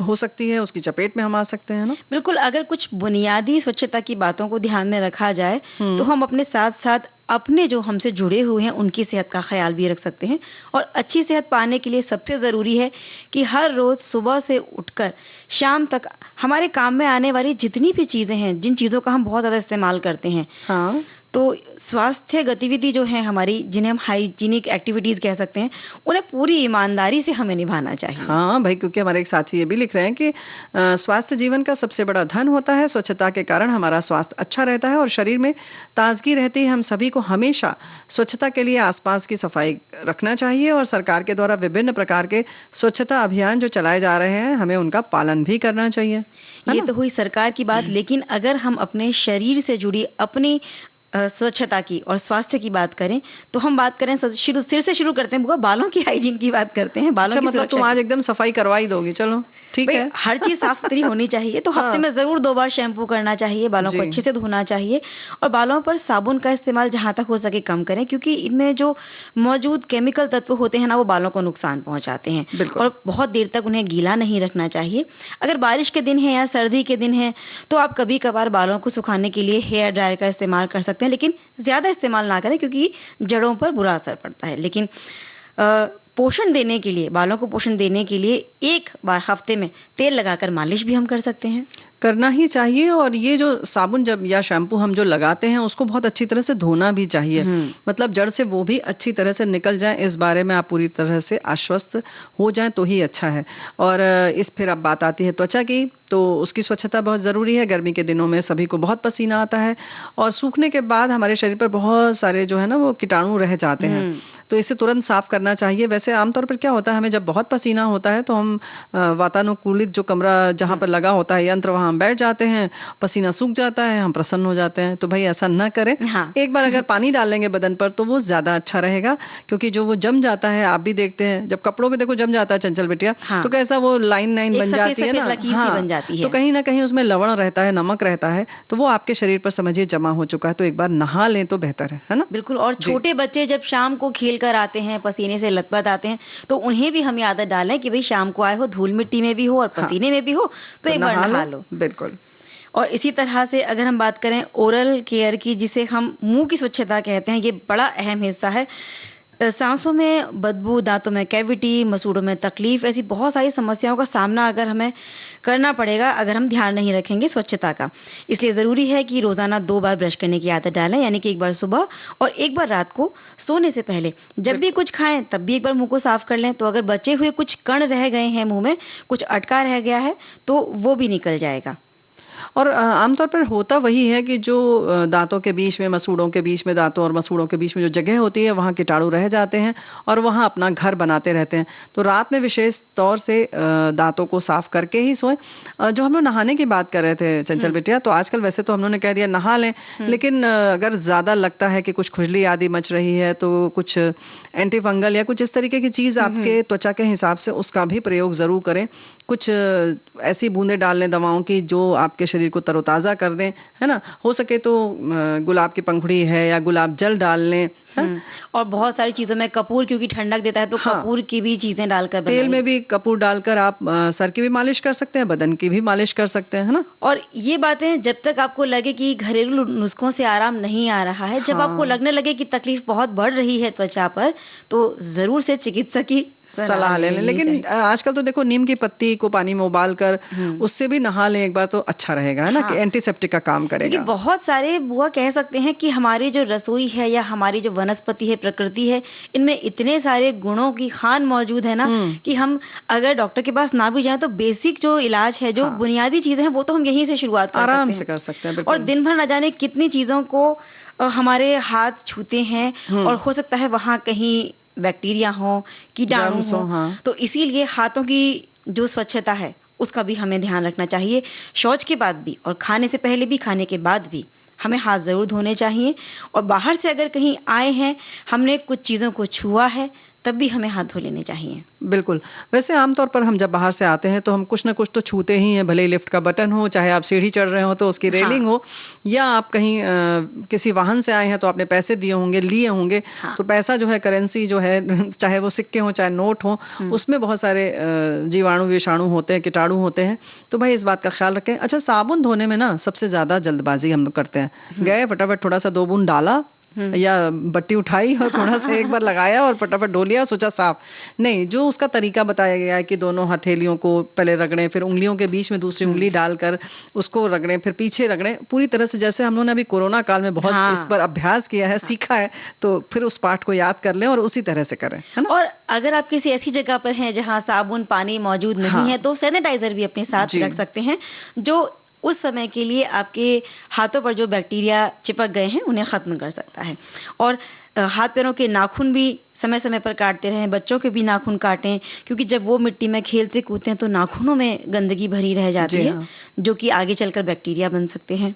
हो सकती है, उसकी चपेट में हम आ सकते हैं ना। बिल्कुल, अगर कुछ बुनियादी स्वच्छता की बातों को ध्यान में रखा जाए तो हम अपने साथ साथ अपने जो हमसे जुड़े हुए हैं उनकी सेहत का ख्याल भी रख सकते हैं। और अच्छी सेहत पाने के लिए सबसे ज़रूरी है कि हर रोज़ सुबह से उठकर शाम तक हमारे काम में आने वाली जितनी भी चीज़ें हैं, जिन चीज़ों का हम बहुत ज़्यादा इस्तेमाल करते हैं, हाँ, तो स्वास्थ्य गतिविधि जो है हमारी, जिन्हें हम हाइजीनिक एक्टिविटीज़ कह सकते हैं, उन्हें पूरी ईमानदारी से हमें निभाना चाहिए। हाँ भाई, क्योंकि हमारे एक साथी ये भी लिख रहे हैं कि स्वास्थ्य जीवन का सबसे बड़ा धन होता है। स्वच्छता के कारण हमारा स्वास्थ्य अच्छा रहता है और शरीर में ताजगी रहती है। हम सभी को हमेशा स्वच्छता के लिए आसपास की सफाई रखना चाहिए, और सरकार के द्वारा विभिन्न प्रकार के स्वच्छता अभियान जो चलाए जा रहे हैं, हमें उनका पालन भी करना चाहिए। ये तो हुई सरकार की बात, लेकिन अगर हम अपने शरीर से जुड़ी अपनी स्वच्छता की और स्वास्थ्य की बात करें तो हम बात करें सिर से शुरू करते हैं, बुआ बालों की हाइजीन की बात करते हैं। बालों की मतलब तुम आज एकदम सफाई करवा ही दोगी? चलो ठीक है। हर चीज साफ सुथरी होनी चाहिए, तो हफ्ते में जरूर 2 बार शैम्पू करना चाहिए, बालों को अच्छे से धोना चाहिए, और बालों पर साबुन का इस्तेमाल जहां तक हो सके कम करें, क्योंकि इनमें जो मौजूद केमिकल तत्व होते हैं ना, वो बालों को नुकसान पहुंचाते हैं। और बहुत देर तक उन्हें गीला नहीं रखना चाहिए। अगर बारिश के दिन है या सर्दी के दिन है तो आप कभी कभार बालों को सुखाने के लिए हेयर ड्रायर का इस्तेमाल कर सकते हैं, लेकिन ज्यादा इस्तेमाल ना करें क्योंकि जड़ों पर बुरा असर पड़ता है। लेकिन पोषण देने के लिए, बालों को पोषण देने के लिए एक बार हफ्ते में तेल लगाकर मालिश भी हम कर सकते हैं। करना ही चाहिए। और ये जो साबुन जब या शैम्पू हम जो लगाते हैं उसको बहुत अच्छी तरह से धोना भी चाहिए, मतलब जड़ से वो भी अच्छी तरह से निकल जाए। इस बारे में आप पूरी तरह से आश्वस्त हो जाएं तो ही अच्छा है। और इस फिर अब बात आती है त्वचा की, तो उसकी स्वच्छता बहुत ज़रूरी है। गर्मी के दिनों में सभी को बहुत पसीना आता है, और सूखने के बाद हमारे शरीर पर बहुत सारे जो है ना वो कीटाणु रह जाते हैं, तो इसे तुरंत साफ करना चाहिए। वैसे आमतौर पर क्या होता है, हमें जब बहुत पसीना होता है तो हम वातानुकूलित जो कमरा जहाँ पर लगा होता है यंत्र, वहाँ हम बैठ जाते हैं, पसीना सूख जाता है, हम प्रसन्न हो जाते हैं। तो भाई ऐसा ना करें। हाँ। एक बार अगर पानी डाल लेंगे बदन पर तो वो ज्यादा अच्छा रहेगा, क्योंकि जो वो जम जाता है, आप भी देखते हैं जब कपड़ों में देखो जम जाता है चंचल बिटिया, हाँ। तो कैसा वो लाइन बन जाती है ना, बन जाती है। तो कहीं ना कहीं उसमें लवण रहता है, नमक रहता है, तो वो आपके शरीर पर समझिए जमा हो चुका है। तो एक बार नहा लें तो बेहतर है ना। बिल्कुल। और छोटे बच्चे जब शाम को खेल कर आते हैं, पसीने से लथपथ आते हैं, तो उन्हें भी हम आदत डालें कि भाई शाम को आए हो, धूल मिट्टी में भी हो और पसीने में भी हो, तो एक बार नहा लो। बिल्कुल। और इसी तरह से अगर हम बात करें ओरल केयर की, जिसे हम मुंह की स्वच्छता कहते हैं, ये बड़ा अहम हिस्सा है। सांसों में बदबू, दांतों में कैविटी, मसूड़ों में तकलीफ, ऐसी बहुत सारी समस्याओं का सामना अगर हमें करना पड़ेगा अगर हम ध्यान नहीं रखेंगे स्वच्छता का। इसलिए ज़रूरी है कि रोज़ाना 2 बार ब्रश करने की आदत डालें, यानी कि एक बार सुबह और एक बार रात को सोने से पहले। जब भी कुछ खाएं तब भी एक बार मुंह को साफ कर लें, तो अगर बचे हुए कुछ कण रह गए हैं मुंह में, कुछ अटका रह गया है, तो वो भी निकल जाएगा। और आमतौर पर होता वही है कि जो दांतों के बीच में, मसूड़ों के बीच में, दांतों और मसूड़ों के बीच में जो जगह होती है, वहाँ कीटाणु रह जाते हैं और वहाँ अपना घर बनाते रहते हैं। तो रात में विशेष तौर से दांतों को साफ करके ही सोएं। जो हम लोग नहाने की बात कर रहे थे चंचल बिटिया, तो आजकल वैसे तो हम लोगों ने कह दिया नहा लें, लेकिन अगर ज़्यादा लगता है कि कुछ खुजली आदि मच रही है तो कुछ एंटी फंगल या कुछ इस तरीके की चीज़ आपके त्वचा के हिसाब से उसका भी प्रयोग ज़रूर करें। कुछ ऐसी बूंदें डाल लें दवाओं की जो आपके शरीर को तरोताज़ा कर दें, है ना। हो सके तो गुलाब की पंखुड़ी है या गुलाब जल डाल लें। और बहुत सारी चीजों में कपूर, क्योंकि ठंडक देता है, तो कपूर की भी चीजें डालकर तेल में भी कपूर डालकर आप सर की भी मालिश कर सकते हैं, बदन की भी मालिश कर सकते हैं, है ना। और ये बातें जब तक आपको लगे कि घरेलू नुस्खों से आराम नहीं आ रहा है, जब आपको लगने लगे कि तकलीफ बहुत बढ़ रही है त्वचा पर, तो जरूर से चिकित्सक की सलाह ले लें। लेकिन आजकल तो देखो नीम की पत्ती को पानी में उबाल कर उससे भी नहा लें एक बार, तो अच्छा रहेगा, है ना, कि एंटीसेप्टिक का काम करेगा। बहुत सारे बुआ कह सकते हैं कि हमारी जो रसोई है या हमारी जो वनस्पति है, प्रकृति है, इनमें इतने सारे गुणों की खान मौजूद है ना, कि हम अगर डॉक्टर के पास ना भी जाएं तो बेसिक जो इलाज है, जो बुनियादी चीजें हैं, वो तो हम यहीं से शुरुआत आराम से कर सकते हैं। और दिन भर न जाने कितनी चीजों को हमारे हाथ छूते हैं, और हो सकता है वहां कहीं बैक्टीरिया हो, कीटाणु जर्म्स हो, हो, हाँ। तो इसीलिए हाथों की जो स्वच्छता है उसका भी हमें ध्यान रखना चाहिए। शौच के बाद भी और खाने से पहले भी, खाने के बाद भी हमें हाथ ज़रूर धोने चाहिए। और बाहर से अगर कहीं आए हैं, हमने कुछ चीज़ों को छुआ है, तब भी हमें हाथ धो लेने चाहिए। बिल्कुल। वैसे आमतौर पर हम जब बाहर से आते हैं तो हम कुछ न कुछ तो छूते ही हैं, भले ही लिफ्ट का बटन हो, चाहे आप सीढ़ी चढ़ रहे हो तो उसकी रेलिंग हाँ। हो, या आप कहीं किसी वाहन से आए हैं तो आपने पैसे दिए होंगे, लिए होंगे। हाँ। तो पैसा जो है, करेंसी जो है चाहे वो सिक्के हों, चाहे नोट हों, उसमें बहुत सारे जीवाणु, विषाणु होते हैं, कीटाणु होते हैं। तो भाई इस बात का ख्याल रखें। अच्छा, साबुन धोने में ना सबसे ज़्यादा जल्दबाज़ी हम लोग करते हैं। गए फटाफट थोड़ा-सा 2 बूंद डाला या बट्टी उठाई और थोड़ा सा एक बार लगाया और फटाफट धो लिया, सोचा साफ। नहीं, जो उसका तरीका बताया गया है कि दोनों हथेलियों को पहले रगड़ें, फिर उंगलियों के बीच में दूसरी उंगली डालकर उसको रगड़ें, फिर पीछे रगड़ें, पूरी तरह से जैसे हम लोगों ने अभी कोरोना काल में बहुत हाँ। इस पर अभ्यास किया है, सीखा है, तो फिर उस पाठ को याद कर लें और उसी तरह से करें, है ना? और अगर आप किसी ऐसी जगह पर हैं जहां साबुन पानी मौजूद नहीं हाँ। है, तो सैनिटाइजर भी अपने साथ जी। रख सकते हैं, जो उस समय के लिए आपके हाथों पर जो बैक्टीरिया चिपक गए हैं उन्हें खत्म कर सकता है। और हाथ पैरों के नाखून भी समय समय पर काटते रहें। बच्चों के भी नाखून काटें, क्योंकि जब वो मिट्टी में खेलते कूदते हैं तो नाखूनों में गंदगी भरी रह जाती जी है, हाँ। जो कि आगे चलकर बैक्टीरिया बन सकते हैं।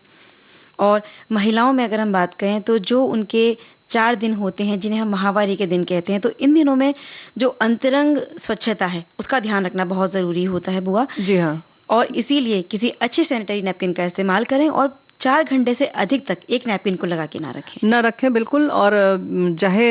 और महिलाओं में अगर हम बात करें तो जो उनके 4 दिन होते हैं जिन्हें हम माहवारी के दिन कहते हैं, तो इन दिनों में जो अंतरंग स्वच्छता है उसका ध्यान रखना बहुत ज़रूरी होता है बुआ। जी हाँ। और इसीलिए किसी अच्छे सैनिटरी नैपकिन का इस्तेमाल करें और 4 घंटे से अधिक तक एक नैपकिन को लगा के ना रखें। ना रखें, बिल्कुल। और चाहे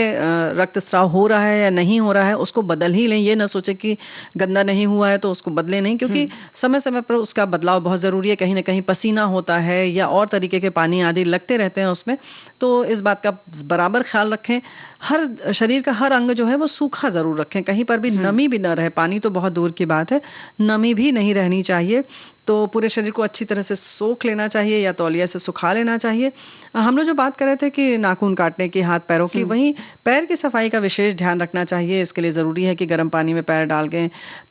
रक्तस्राव हो रहा है या नहीं हो रहा है, उसको बदल ही लें। ये ना सोचें कि गंदा नहीं हुआ है तो उसको बदलें नहीं, क्योंकि समय समय पर उसका बदलाव बहुत ज़रूरी है। कहीं ना कहीं पसीना होता है या और तरीके के पानी आदि लगते रहते हैं उसमें, तो इस बात का बराबर ख्याल रखें। हर शरीर का हर अंग जो है वो सूखा ज़रूर रखें, कहीं पर भी नमी भी ना रहे। पानी तो बहुत दूर की बात है, नमी भी नहीं रहनी चाहिए। तो पूरे शरीर को अच्छी तरह से सोख लेना चाहिए या तौलिया से सुखा लेना चाहिए। हम लोग जो बात कर रहे थे कि नाखून काटने की, हाथ पैरों की, वहीं पैर की सफाई का विशेष ध्यान रखना चाहिए। इसके लिए ज़रूरी है कि गर्म पानी में पैर डाल के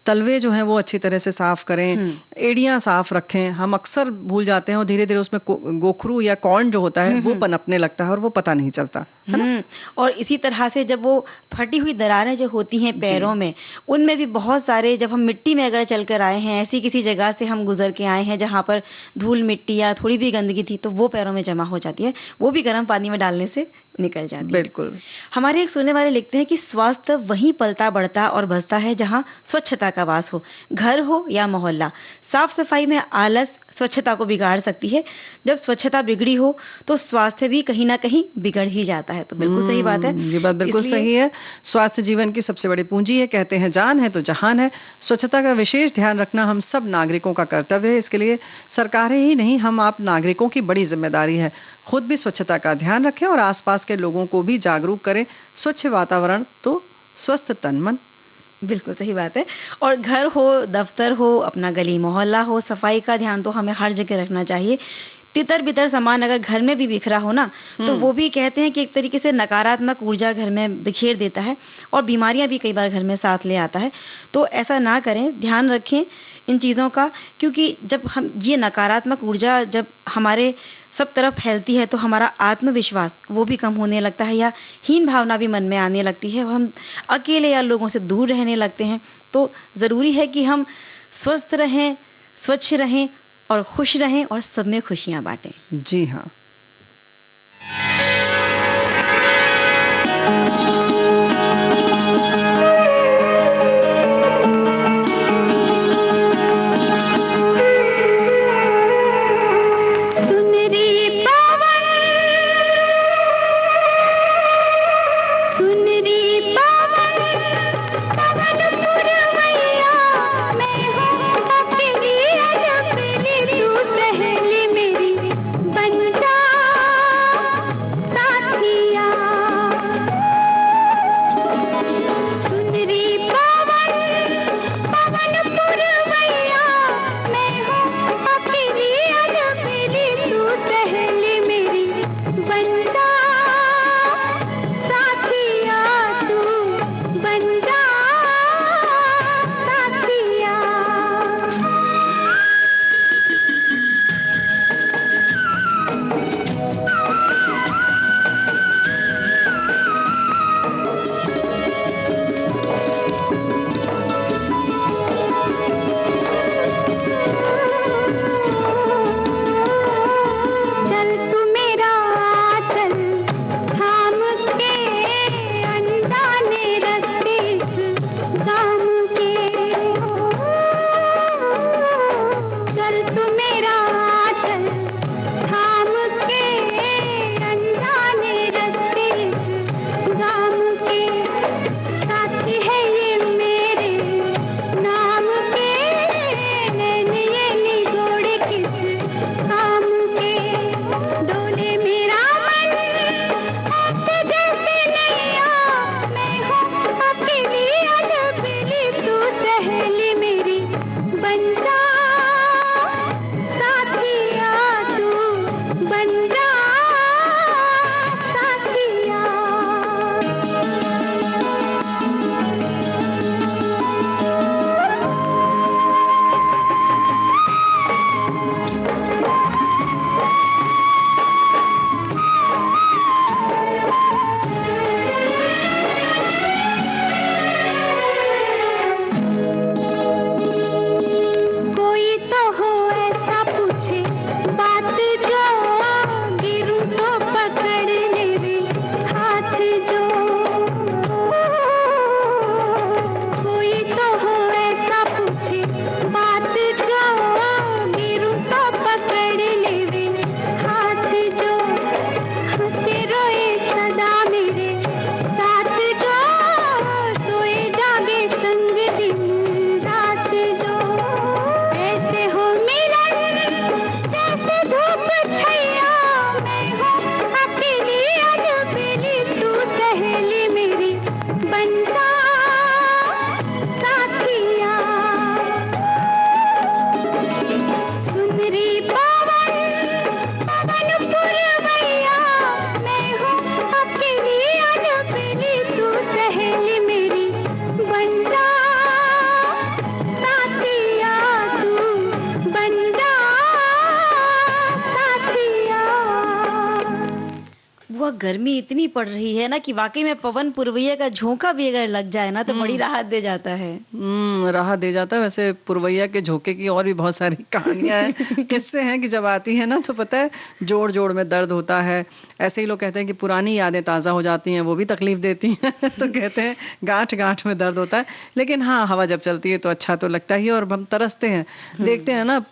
तलवे जो हैं वो अच्छी तरह से साफ करें, एड़ियाँ साफ रखें। हम अक्सर भूल जाते हैं और धीरे धीरे उसमें गोखरू या कॉर्न जो होता है वो पनपने लगता है और वो पता नहीं चलता, है ना? और इसी तरह से जब वो फटी हुई दरारें जो होती हैं पैरों में, उनमें भी बहुत सारे, जब हम मिट्टी में अगर चलकर आए हैं, ऐसी किसी जगह से हम गुजर के आए हैं जहाँ पर धूल मिट्टी या थोड़ी भी गंदगी थी, तो वो पैरों में जमा हो जाती है। वो भी गर्म पानी में डालने से निकल जाती है। बिल्कुल। हमारे एक सुनने वाले लिखते हैं कि स्वास्थ्य वहीं पलता बढ़ता और बसता है जहाँ स्वच्छता का वास हो, घर हो या मोहल्ला। साफ सफाई में आलस स्वच्छता को बिगाड़ सकती है। जब स्वच्छता बिगड़ी हो तो स्वास्थ्य भी कहीं ना कहीं बिगड़ ही जाता है। तो बिल्कुल सही बात है, ये बात बिल्कुल सही है। स्वास्थ्य जीवन की सबसे बड़ी पूंजी है। कहते हैं जान है तो जहान है। स्वच्छता का विशेष ध्यान रखना हम सब नागरिकों का कर्तव्य है। इसके लिए सरकारें ही नहीं, हम आप नागरिकों की बड़ी जिम्मेदारी है। खुद भी स्वच्छता का ध्यान रखें और आसपास के लोगों को भी जागरूक करें। स्वच्छ वातावरण तो स्वस्थ तन मन। बिल्कुल सही बात है। और घर हो, दफ्तर हो, अपना गली मोहल्ला हो, सफाई का ध्यान तो हमें हर जगह रखना चाहिए। तितर बितर सामान अगर घर में भी बिखरा हो ना, तो वो भी कहते हैं कि एक तरीके से नकारात्मक ऊर्जा घर में बिखेर देता है और बीमारियां भी कई बार घर में साथ ले आता है। तो ऐसा ना करें, ध्यान रखें इन चीज़ों का, क्योंकि जब हम ये नकारात्मक ऊर्जा जब हमारे सब तरफ फैलती है तो हमारा आत्मविश्वास वो भी कम होने लगता है या हीन भावना भी मन में आने लगती है। हम अकेले या लोगों से दूर रहने लगते हैं। तो ज़रूरी है कि हम स्वस्थ रहें, स्वच्छ रहें और खुश रहें और सब में खुशियाँ बांटें। जी हाँ। वह गर्मी इतनी पड़ रही है ना कि वाकई में पवन पुरवैया का झोंका भी अगर लग जाए ना तो बड़ी राहत दे जाता है। राहत दे जाता है। वैसे पुरवैया के झोंके की और भी बहुत सारी कहानियां हैं, किस्से हैं कि जब आती है ना तो पता है जोड़ जोड़ में दर्द होता है। ऐसे ही लोग कहते हैं कि पुरानी यादें ताज़ा हो जाती हैं, वो भी तकलीफ देती हैं तो कहते हैं गांठ गांठ में दर्द होता है। लेकिन हाँ, हवा जब चलती है तो अच्छा तो लगता ही है। और हम तरसते हैं, देखते हैं ना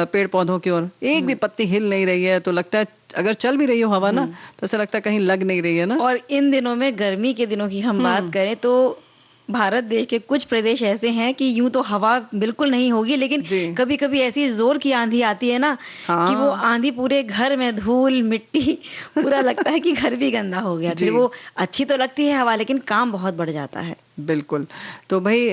पेड़ पौधों की ओर, एक भी पत्ती हिल नहीं रही है तो लगता है अगर चल भी रही हो हवा ना तो ऐसा लगता है कहीं लग नहीं रही है ना। और इन दिनों में, गर्मी के दिनों की हम बात करें तो भारत देश के कुछ प्रदेश ऐसे हैं कि यूं तो हवा बिल्कुल नहीं होगी, लेकिन कभी कभी ऐसी जोर की आंधी आती है ना कि वो आंधी पूरे घर में धूल मिट्टी पूरा लगता है कि घर भी गंदा हो गया। फिर वो अच्छी तो लगती है हवा, लेकिन काम बहुत बढ़ जाता है। बिल्कुल। तो भाई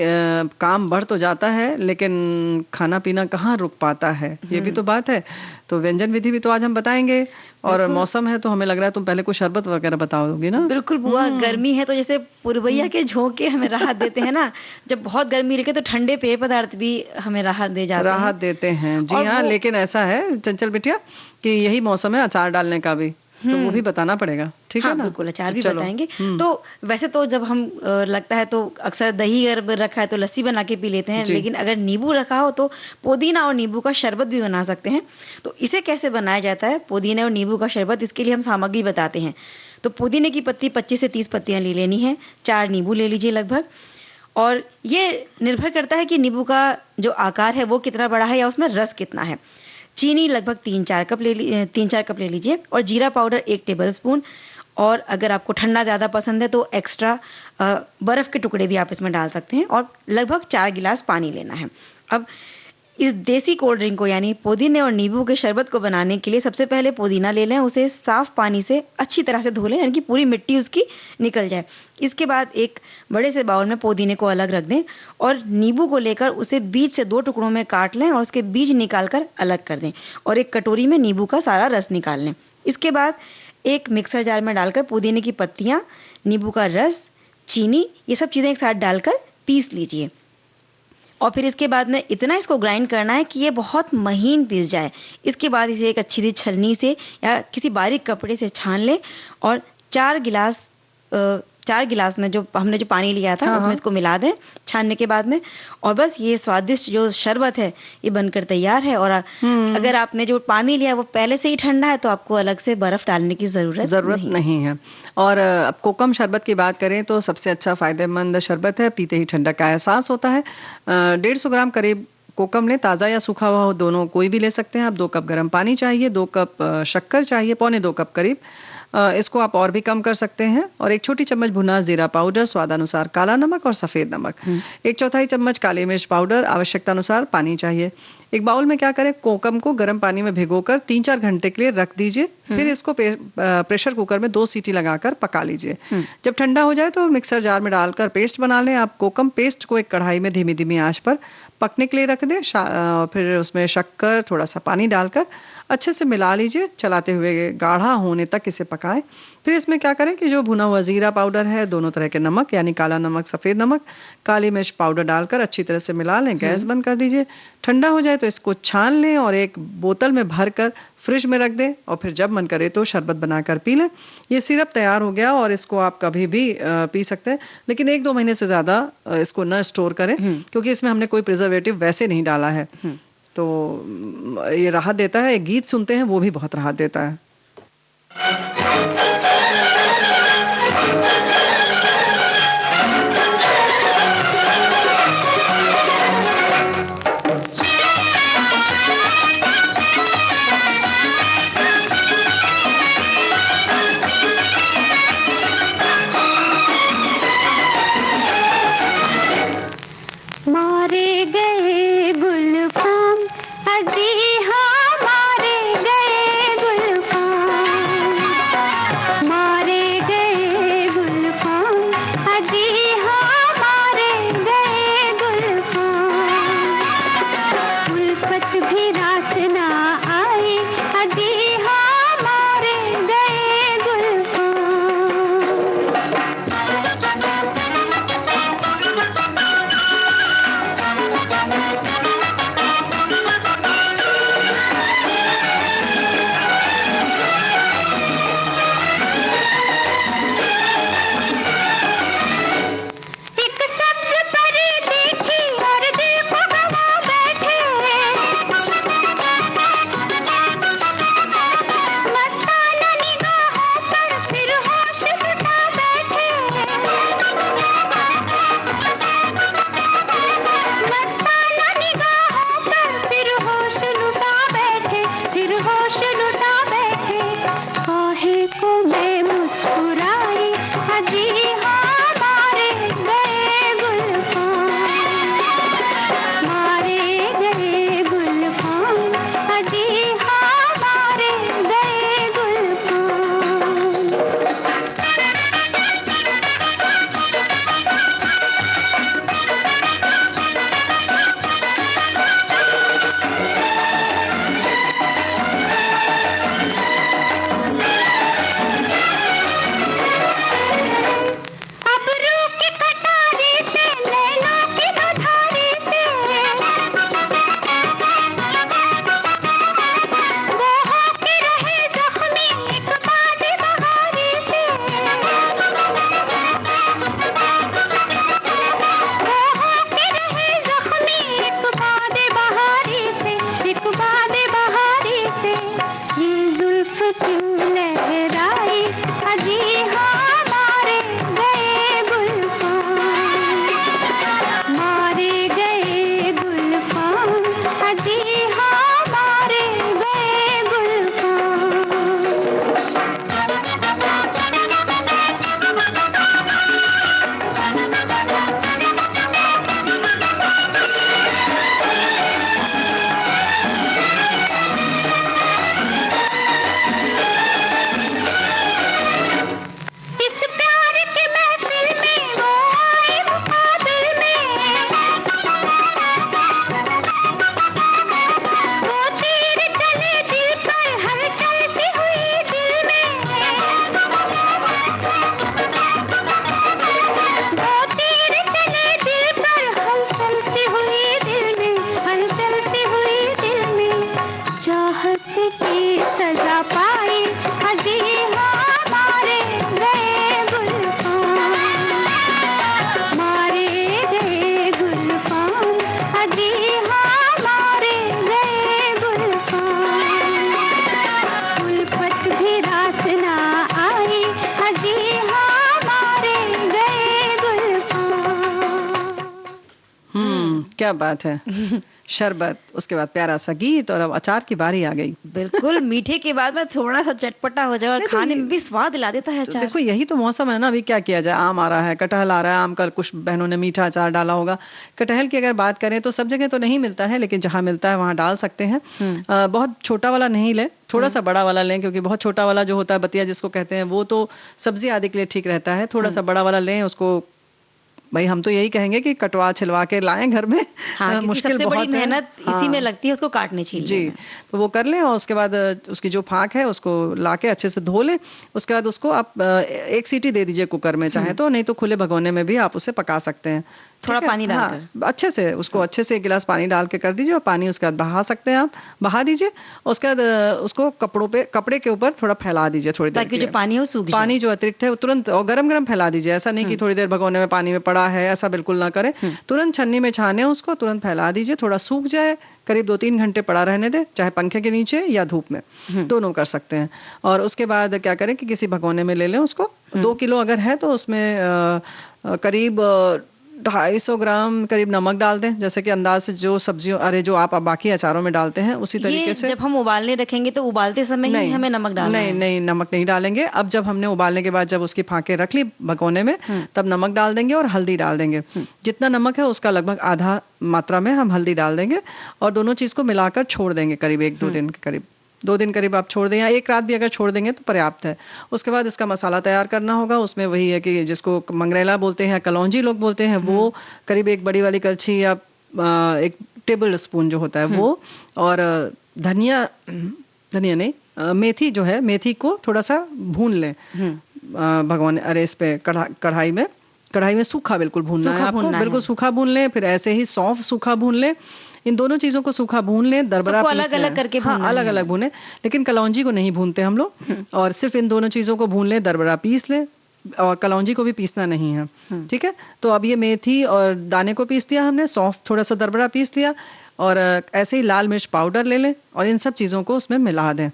काम बढ़ तो जाता है लेकिन खाना पीना कहाँ रुक पाता है, ये भी तो बात है। तो व्यंजन विधि भी तो आज हम बताएंगे। और मौसम है तो हमें लग रहा है तुम पहले कुछ शरबत वगैरह बताओगी ना। बिल्कुल बुआ, गर्मी है तो जैसे पुरवैया के झोंके हमें राहत देते हैं ना, जब बहुत गर्मी लगे तो ठंडे पेय पदार्थ भी हमें राहत दे जाते हैं। राहत देते हैं जी हाँ। लेकिन ऐसा है चंचल बिटिया कि यही मौसम है अचार डालने का भी, तो वो भी बताना पड़ेगा, ठीक है ना। बिल्कुल, अचार भी बताएंगे। तो वैसे तो जब हम लगता है तो अक्सर दही अगर रखा है तो लस्सी बना के पी लेते हैं, लेकिन अगर नींबू रखा हो तो पुदीना और नींबू का शरबत भी बना सकते हैं। तो इसे कैसे बनाया जाता है पुदीने और नींबू का शरबत, इसके लिए हम सामग्री बताते हैं। तो पुदीने की पत्ती 25 से 30 पत्तियां ले लेनी है, 4 नींबू ले लीजिए लगभग। और ये निर्भर करता है कि नींबू का जो आकार है वो कितना बड़ा है या उसमें रस कितना है। चीनी लगभग 3-4 कप ले लीजिए और जीरा पाउडर 1 टेबलस्पून। और अगर आपको ठंडा ज़्यादा पसंद है तो एक्स्ट्रा बर्फ़ के टुकड़े भी आप इसमें डाल सकते हैं। और लगभग 4 गिलास पानी लेना है। अब इस देसी कोल्ड ड्रिंक को यानी पुदीने और नींबू के शरबत को बनाने के लिए सबसे पहले पुदीना ले लें, उसे साफ पानी से अच्छी तरह से धो लें यानी कि पूरी मिट्टी उसकी निकल जाए। इसके बाद एक बड़े से बाउल में पुदीने को अलग रख दें और नींबू को लेकर उसे बीच से 2 टुकड़ों में काट लें और उसके बीज निकालकर अलग कर दें और एक कटोरी में नींबू का सारा रस निकाल लें। इसके बाद एक मिक्सर जार में डालकर पुदीने की पत्तियां, नींबू का रस, चीनी, ये सब चीज़ें एक साथ डालकर पीस लीजिए। और फिर इसके बाद में इतना इसको ग्राइंड करना है कि ये बहुत महीन पीस जाए। इसके बाद इसे एक अच्छी सी छलनी से या किसी बारीक कपड़े से छान लें और 4 गिलास में जो हमने पानी लिया था उसमें इसको मिला दें छानने के बाद में। और बस ये स्वादिष्ट जो शरबत है ये बनकर तैयार है। और अगर आपने जो पानी लिया वो पहले से ही ठंडा है तो आपको अलग से बर्फ डालने की जरूरत नहीं है। और अब कोकम शरबत की बात करें तो सबसे अच्छा फायदेमंद शरबत है, पीते ही ठंडक का एहसास होता है। 150 ग्राम करीब कोकम लें, ताज़ा या सूखा हुआ हो दोनों कोई भी ले सकते हैं आप। 2 कप गर्म पानी चाहिए, 2 कप शक्कर चाहिए, पौने 2 कप करीब। इसको आप और भी कम कर सकते हैं। और 1 छोटी चम्मच भुना जीरा पाउडर, स्वादानुसार काला नमक और सफ़ेद नमक, 1/4 चम्मच काली मिर्च पाउडर, आवश्यकता अनुसार पानी चाहिए। एक बाउल में क्या करें, कोकम को गर्म पानी में भिगोकर 3-4 घंटे के लिए रख दीजिए। फिर इसको प्रेशर कुकर में 2 सीटी लगाकर पका लीजिए। जब ठंडा हो जाए तो मिक्सर जार में डालकर पेस्ट बना लें। आप कोकम पेस्ट को एक कढ़ाई में धीमी धीमी आंच पर पकने के लिए रख दें। फिर उसमें शक्कर, थोड़ा सा पानी डालकर अच्छे से मिला लीजिए, चलाते हुए गाढ़ा होने तक इसे पकाएं। फिर इसमें क्या करें कि जो भुना हुआ जीरा पाउडर है, दोनों तरह के नमक यानी काला नमक, सफ़ेद नमक, काली मिर्च पाउडर डालकर अच्छी तरह से मिला लें। गैस बंद कर दीजिए। ठंडा हो जाए तो इसको छान लें और एक बोतल में भरकर फ्रिज में रख दें और फिर जब मन करे तो शरबत बनाकर पी लें। ये सिरप तैयार हो गया और इसको आप कभी भी पी सकते हैं, लेकिन 1-2 महीने से ज़्यादा इसको न स्टोर करें क्योंकि इसमें हमने कोई प्रिजर्वेटिव वैसे नहीं डाला है। तो ये राहत देता है। एक गीत सुनते हैं, वो भी बहुत राहत देता है। मारे गए गुलफाम अजी हाँ, मारे गए गुलफाम। हंस के सजा पाई, अजी हाँ मारे गए गुलफाम, मारे गए गुलफाम, अजी हाँ मारे गए गुलफाम। उल्फत भी रास ना आई, अजी हाँ मारे गए गुलफाम। क्या बात है। शरबत, उसके बाद प्यारा सा गीत, और अब अचार की बारी आ गई। बिल्कुल, मीठे के बाद में थोड़ा सा चटपटा हो जाए और खाने में भी स्वाद ला देता है तो अचार। देखो यही तो मौसम है ना, अभी क्या किया जाए, आम आ रहा है, कटहल आ रहा है, आम का कुछ बहनों ने मीठा अचार डाला होगा। कटहल की अगर बात करें तो सब जगह तो नहीं मिलता है, लेकिन जहाँ मिलता है वहाँ डाल सकते हैं। बहुत छोटा वाला नहीं लें, थोड़ा सा बड़ा वाला लें, क्योंकि बहुत छोटा वाला जो होता है बतिया जिसको कहते हैं, वो तो सब्जी आदि के लिए ठीक रहता है। थोड़ा सा बड़ा वाला लें, उसको भाई हम तो यही कहेंगे कि कटवा छिलवा के लाएं घर में। हाँ, मुश्किल सबसे बड़ी बहुत है। मेहनत इसी में लगती है, उसको काटने छीलने जी, में। तो वो कर लें, और उसके बाद उसकी जो फाक है उसको लाके अच्छे से धो लें। उसके बाद उसको आप एक सीटी दे दीजिए कुकर में चाहे तो, नहीं तो खुले भगोने में भी आप उसे पका सकते हैं। थोड़ा ठीक है? पानी डालकर। हाँ, अच्छे से उसको अच्छे से 1 गिलास पानी डाल के कर दीजिए, और पानी उसके बाद बहा सकते हैं आप, बहा दीजिए। उसके बाद उसको कपड़े के ऊपर थोड़ा फैला दीजिए थोड़ी देर ताकि के जो लिए। पानी है वो सूख जाए। पानी जो अतिरिक्त है वो तुरंत, और गरम गरम फैला दीजिए, ऐसा नहीं कि थोड़ी देर भगोने में पानी में पड़ा है, ऐसा बिल्कुल ना करें। तुरंत छन्नी में छाने उसको, तुरंत फैला दीजिए, थोड़ा सूख जाए, करीब 2-3 घंटे पड़ा रहने दें, चाहे पंखे के नीचे या धूप में, दोनों कर सकते हैं। और उसके बाद क्या करें कि किसी भगोने में ले लें उसको। 2 किलो अगर है तो उसमें करीब 250 ग्राम करीब नमक डाल दें, जैसे कि अंदाज से जो सब्जियों जो आप बाकी अचारों में डालते हैं उसी तरीके से। जब हम उबालने रखेंगे तो उबालते समय ही हमें नमक डालना है। नहीं, नमक नहीं डालेंगे। अब जब हमने उबालने के बाद जब उसकी फाके रख ली भगोने में, तब नमक डाल देंगे और हल्दी डाल देंगे। जितना नमक है उसका लगभग आधा मात्रा में हम हल्दी डाल देंगे, और दोनों चीज को मिलाकर छोड़ देंगे करीब 1-2 दिन के करीब। 2 दिन करीब आप छोड़ दें, या 1 रात भी अगर छोड़ देंगे तो पर्याप्त है। उसके बाद इसका मसाला तैयार करना होगा। उसमें वही है कि जिसको मंगरेला बोलते हैं, कलौंजी लोग बोलते हैं, वो करीब 1 बड़ी वाली कलछी या 1 टेबल स्पून जो होता है वो, और धनिया नहीं, मेथी जो है, मेथी को थोड़ा सा भून लें भगवान इस पे कढ़ाई में सूखा बिल्कुल भूनना है आपको, बिल्कुल सूखा भून लें। फिर ऐसे ही सौंफ सूखा भून लें। इन दोनों चीजों को सूखा भून लें, दरबरा अलग अलग करके हाँ, अलग अलग भूने, लेकिन कलौंजी को नहीं भूनते हम लोग, और सिर्फ इन दोनों चीजों को भून लें, दरबरा पीस लें, और कलौंजी को भी पीसना नहीं है। ठीक है, तो अब ये मेथी और दाने को पीस दिया हमने, सौंफ थोड़ा सा दरबरा पीस लिया, और ऐसे ही लाल मिर्च पाउडर ले लें, और इन सब चीजों को उसमें मिला दें।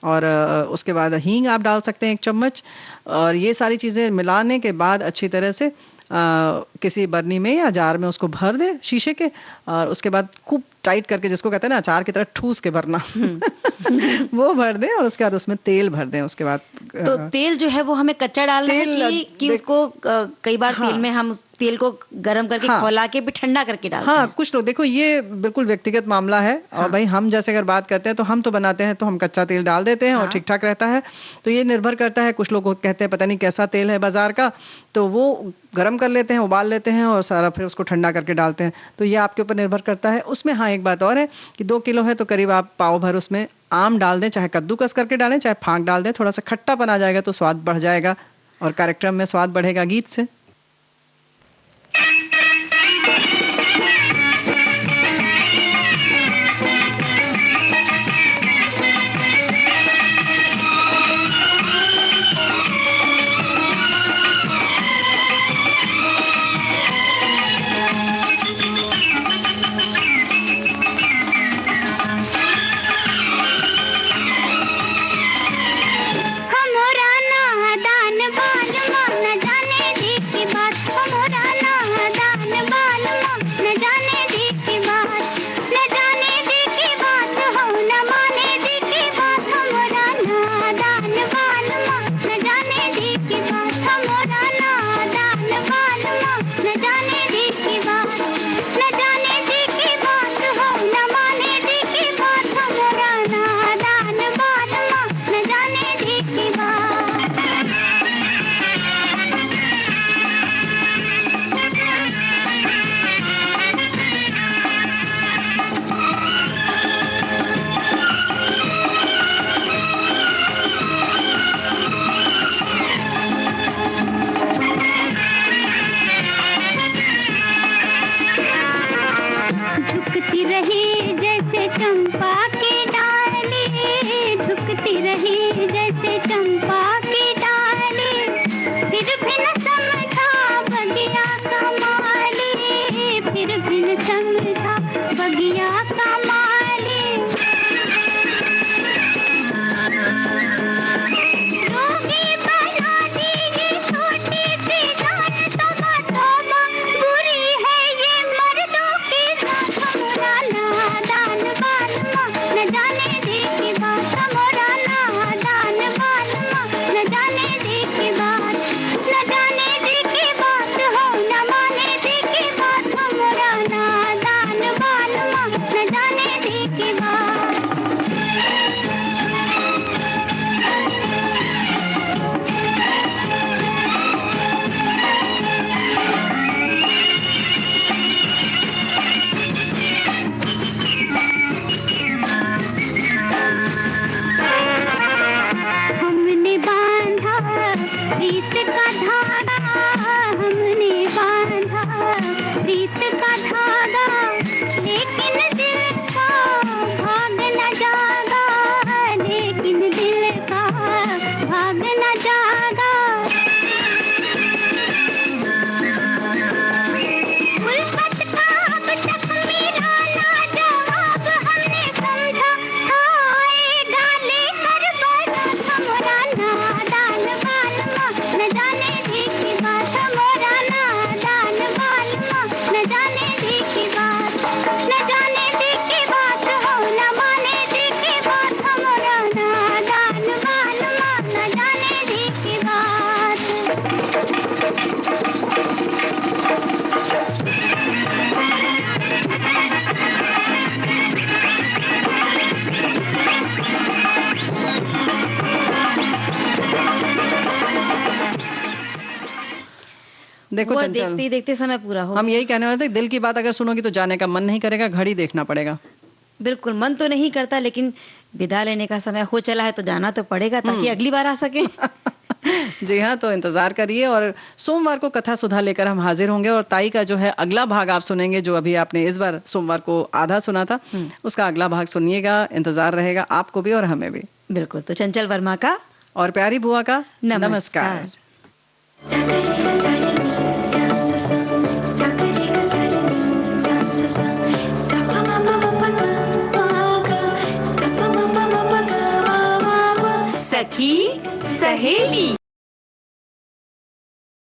और उसके बाद हींग आप डाल सकते हैं 1 चम्मच, और ये सारी चीजें मिलाने के बाद अच्छी तरह से किसी बर्नी में या जार में उसको भर दें शीशे के, और उसके बाद खूब टाइट करके, जिसको कहते हैं ना अचार की तरह ठूस के भरना, वो भर दें, और उसके बाद उसमें तेल भर दें। उसके बाद तो तेल जो है वो हमें कच्चा डालना है कि उसको कई बार तेल में हम तेल को गरम करके खौला के भी ठंडा करके डालते हैं। कुछ लोग, देखो ये बिल्कुल व्यक्तिगत मामला है, और भाई हम जैसे अगर बात करते हैं तो हम तो बनाते हैं तो हम कच्चा तेल डाल देते हैं और ठीक ठाक रहता है। तो ये निर्भर करता है, कुछ लोग कहते हैं पता नहीं कैसा तेल है बाजार का, तो वो गरम कर लेते हैं, उबाल लेते हैं, और सारा फिर उसको ठंडा करके डालते हैं। तो ये आपके ऊपर निर्भर करता है। उसमें हाँ एक बात और है कि 2 किलो है तो करीब आप पाव भर उसमें आम डाल दें, चाहे कद्दूकस करके डालें, चाहे फांक डाल दें, थोड़ा सा खट्टापन आ जाएगा तो स्वाद बढ़ जाएगा, और कार्यक्रम में स्वाद बढ़ेगा गीत से। हमरा नादान बाल मान जाने दी चमकती रही जैसे चंपा की डाली, फिर भी न समझा बगिया का माली, फिर भी न समझा बगिया का माली। रोगी बना दी ये छोटी सी जान, तोबा तोबा बुरी है ये मर्दों की जात। मोरा नादान बालमा न जाने दे की बात, मोरा नादान बालमा न जाने दे की बात, न जाने दे की बात हो न माने दे की बात। मोरा नादान बालमा न जाने दे की बात। हमने बांधा प्रीत का धागा, हमने बांधा प्रीत का धागा, लेकिन दिल का भाग न जागा, लेकिन दिल का भाग न जागा। उल्फत का अब तक मेरा लाजवाब हमने समझा, आएगा लेकर बारात। मोरा नादान बालमा न जाने दे की बात, मोरा नादान बालमा न जाने दे की बात, न जाने दे की बात हो न माने दे की बात। मोरा नादान बालमा न जाने दे की बात। देखो वो चंचल, देखते ही देखते समय पूरा हो हम गया। यही कहने वाले थे, दिल की बात अगर सुनोगी तो जाने का मन नहीं करेगा, घड़ी देखना पड़ेगा। बिल्कुल मन तो नहीं करता, लेकिन विदा लेने का समय हो चला है तो जाना तो पड़ेगा ताकि अगली बार आ सके। जी हाँ, तो इंतजार करिए और सोमवार को कथा सुधा लेकर हम हाजिर होंगे और ताई का जो है अगला भाग आप सुनेंगे, जो अभी आपने इस बार सोमवार को आधा सुना था, उसका अगला भाग सुनिएगा। इंतजार रहेगा आपको भी और हमें भी। बिल्कुल, तो चंचल वर्मा का और प्यारी बुआ का नमस्कार। सखी सहेली।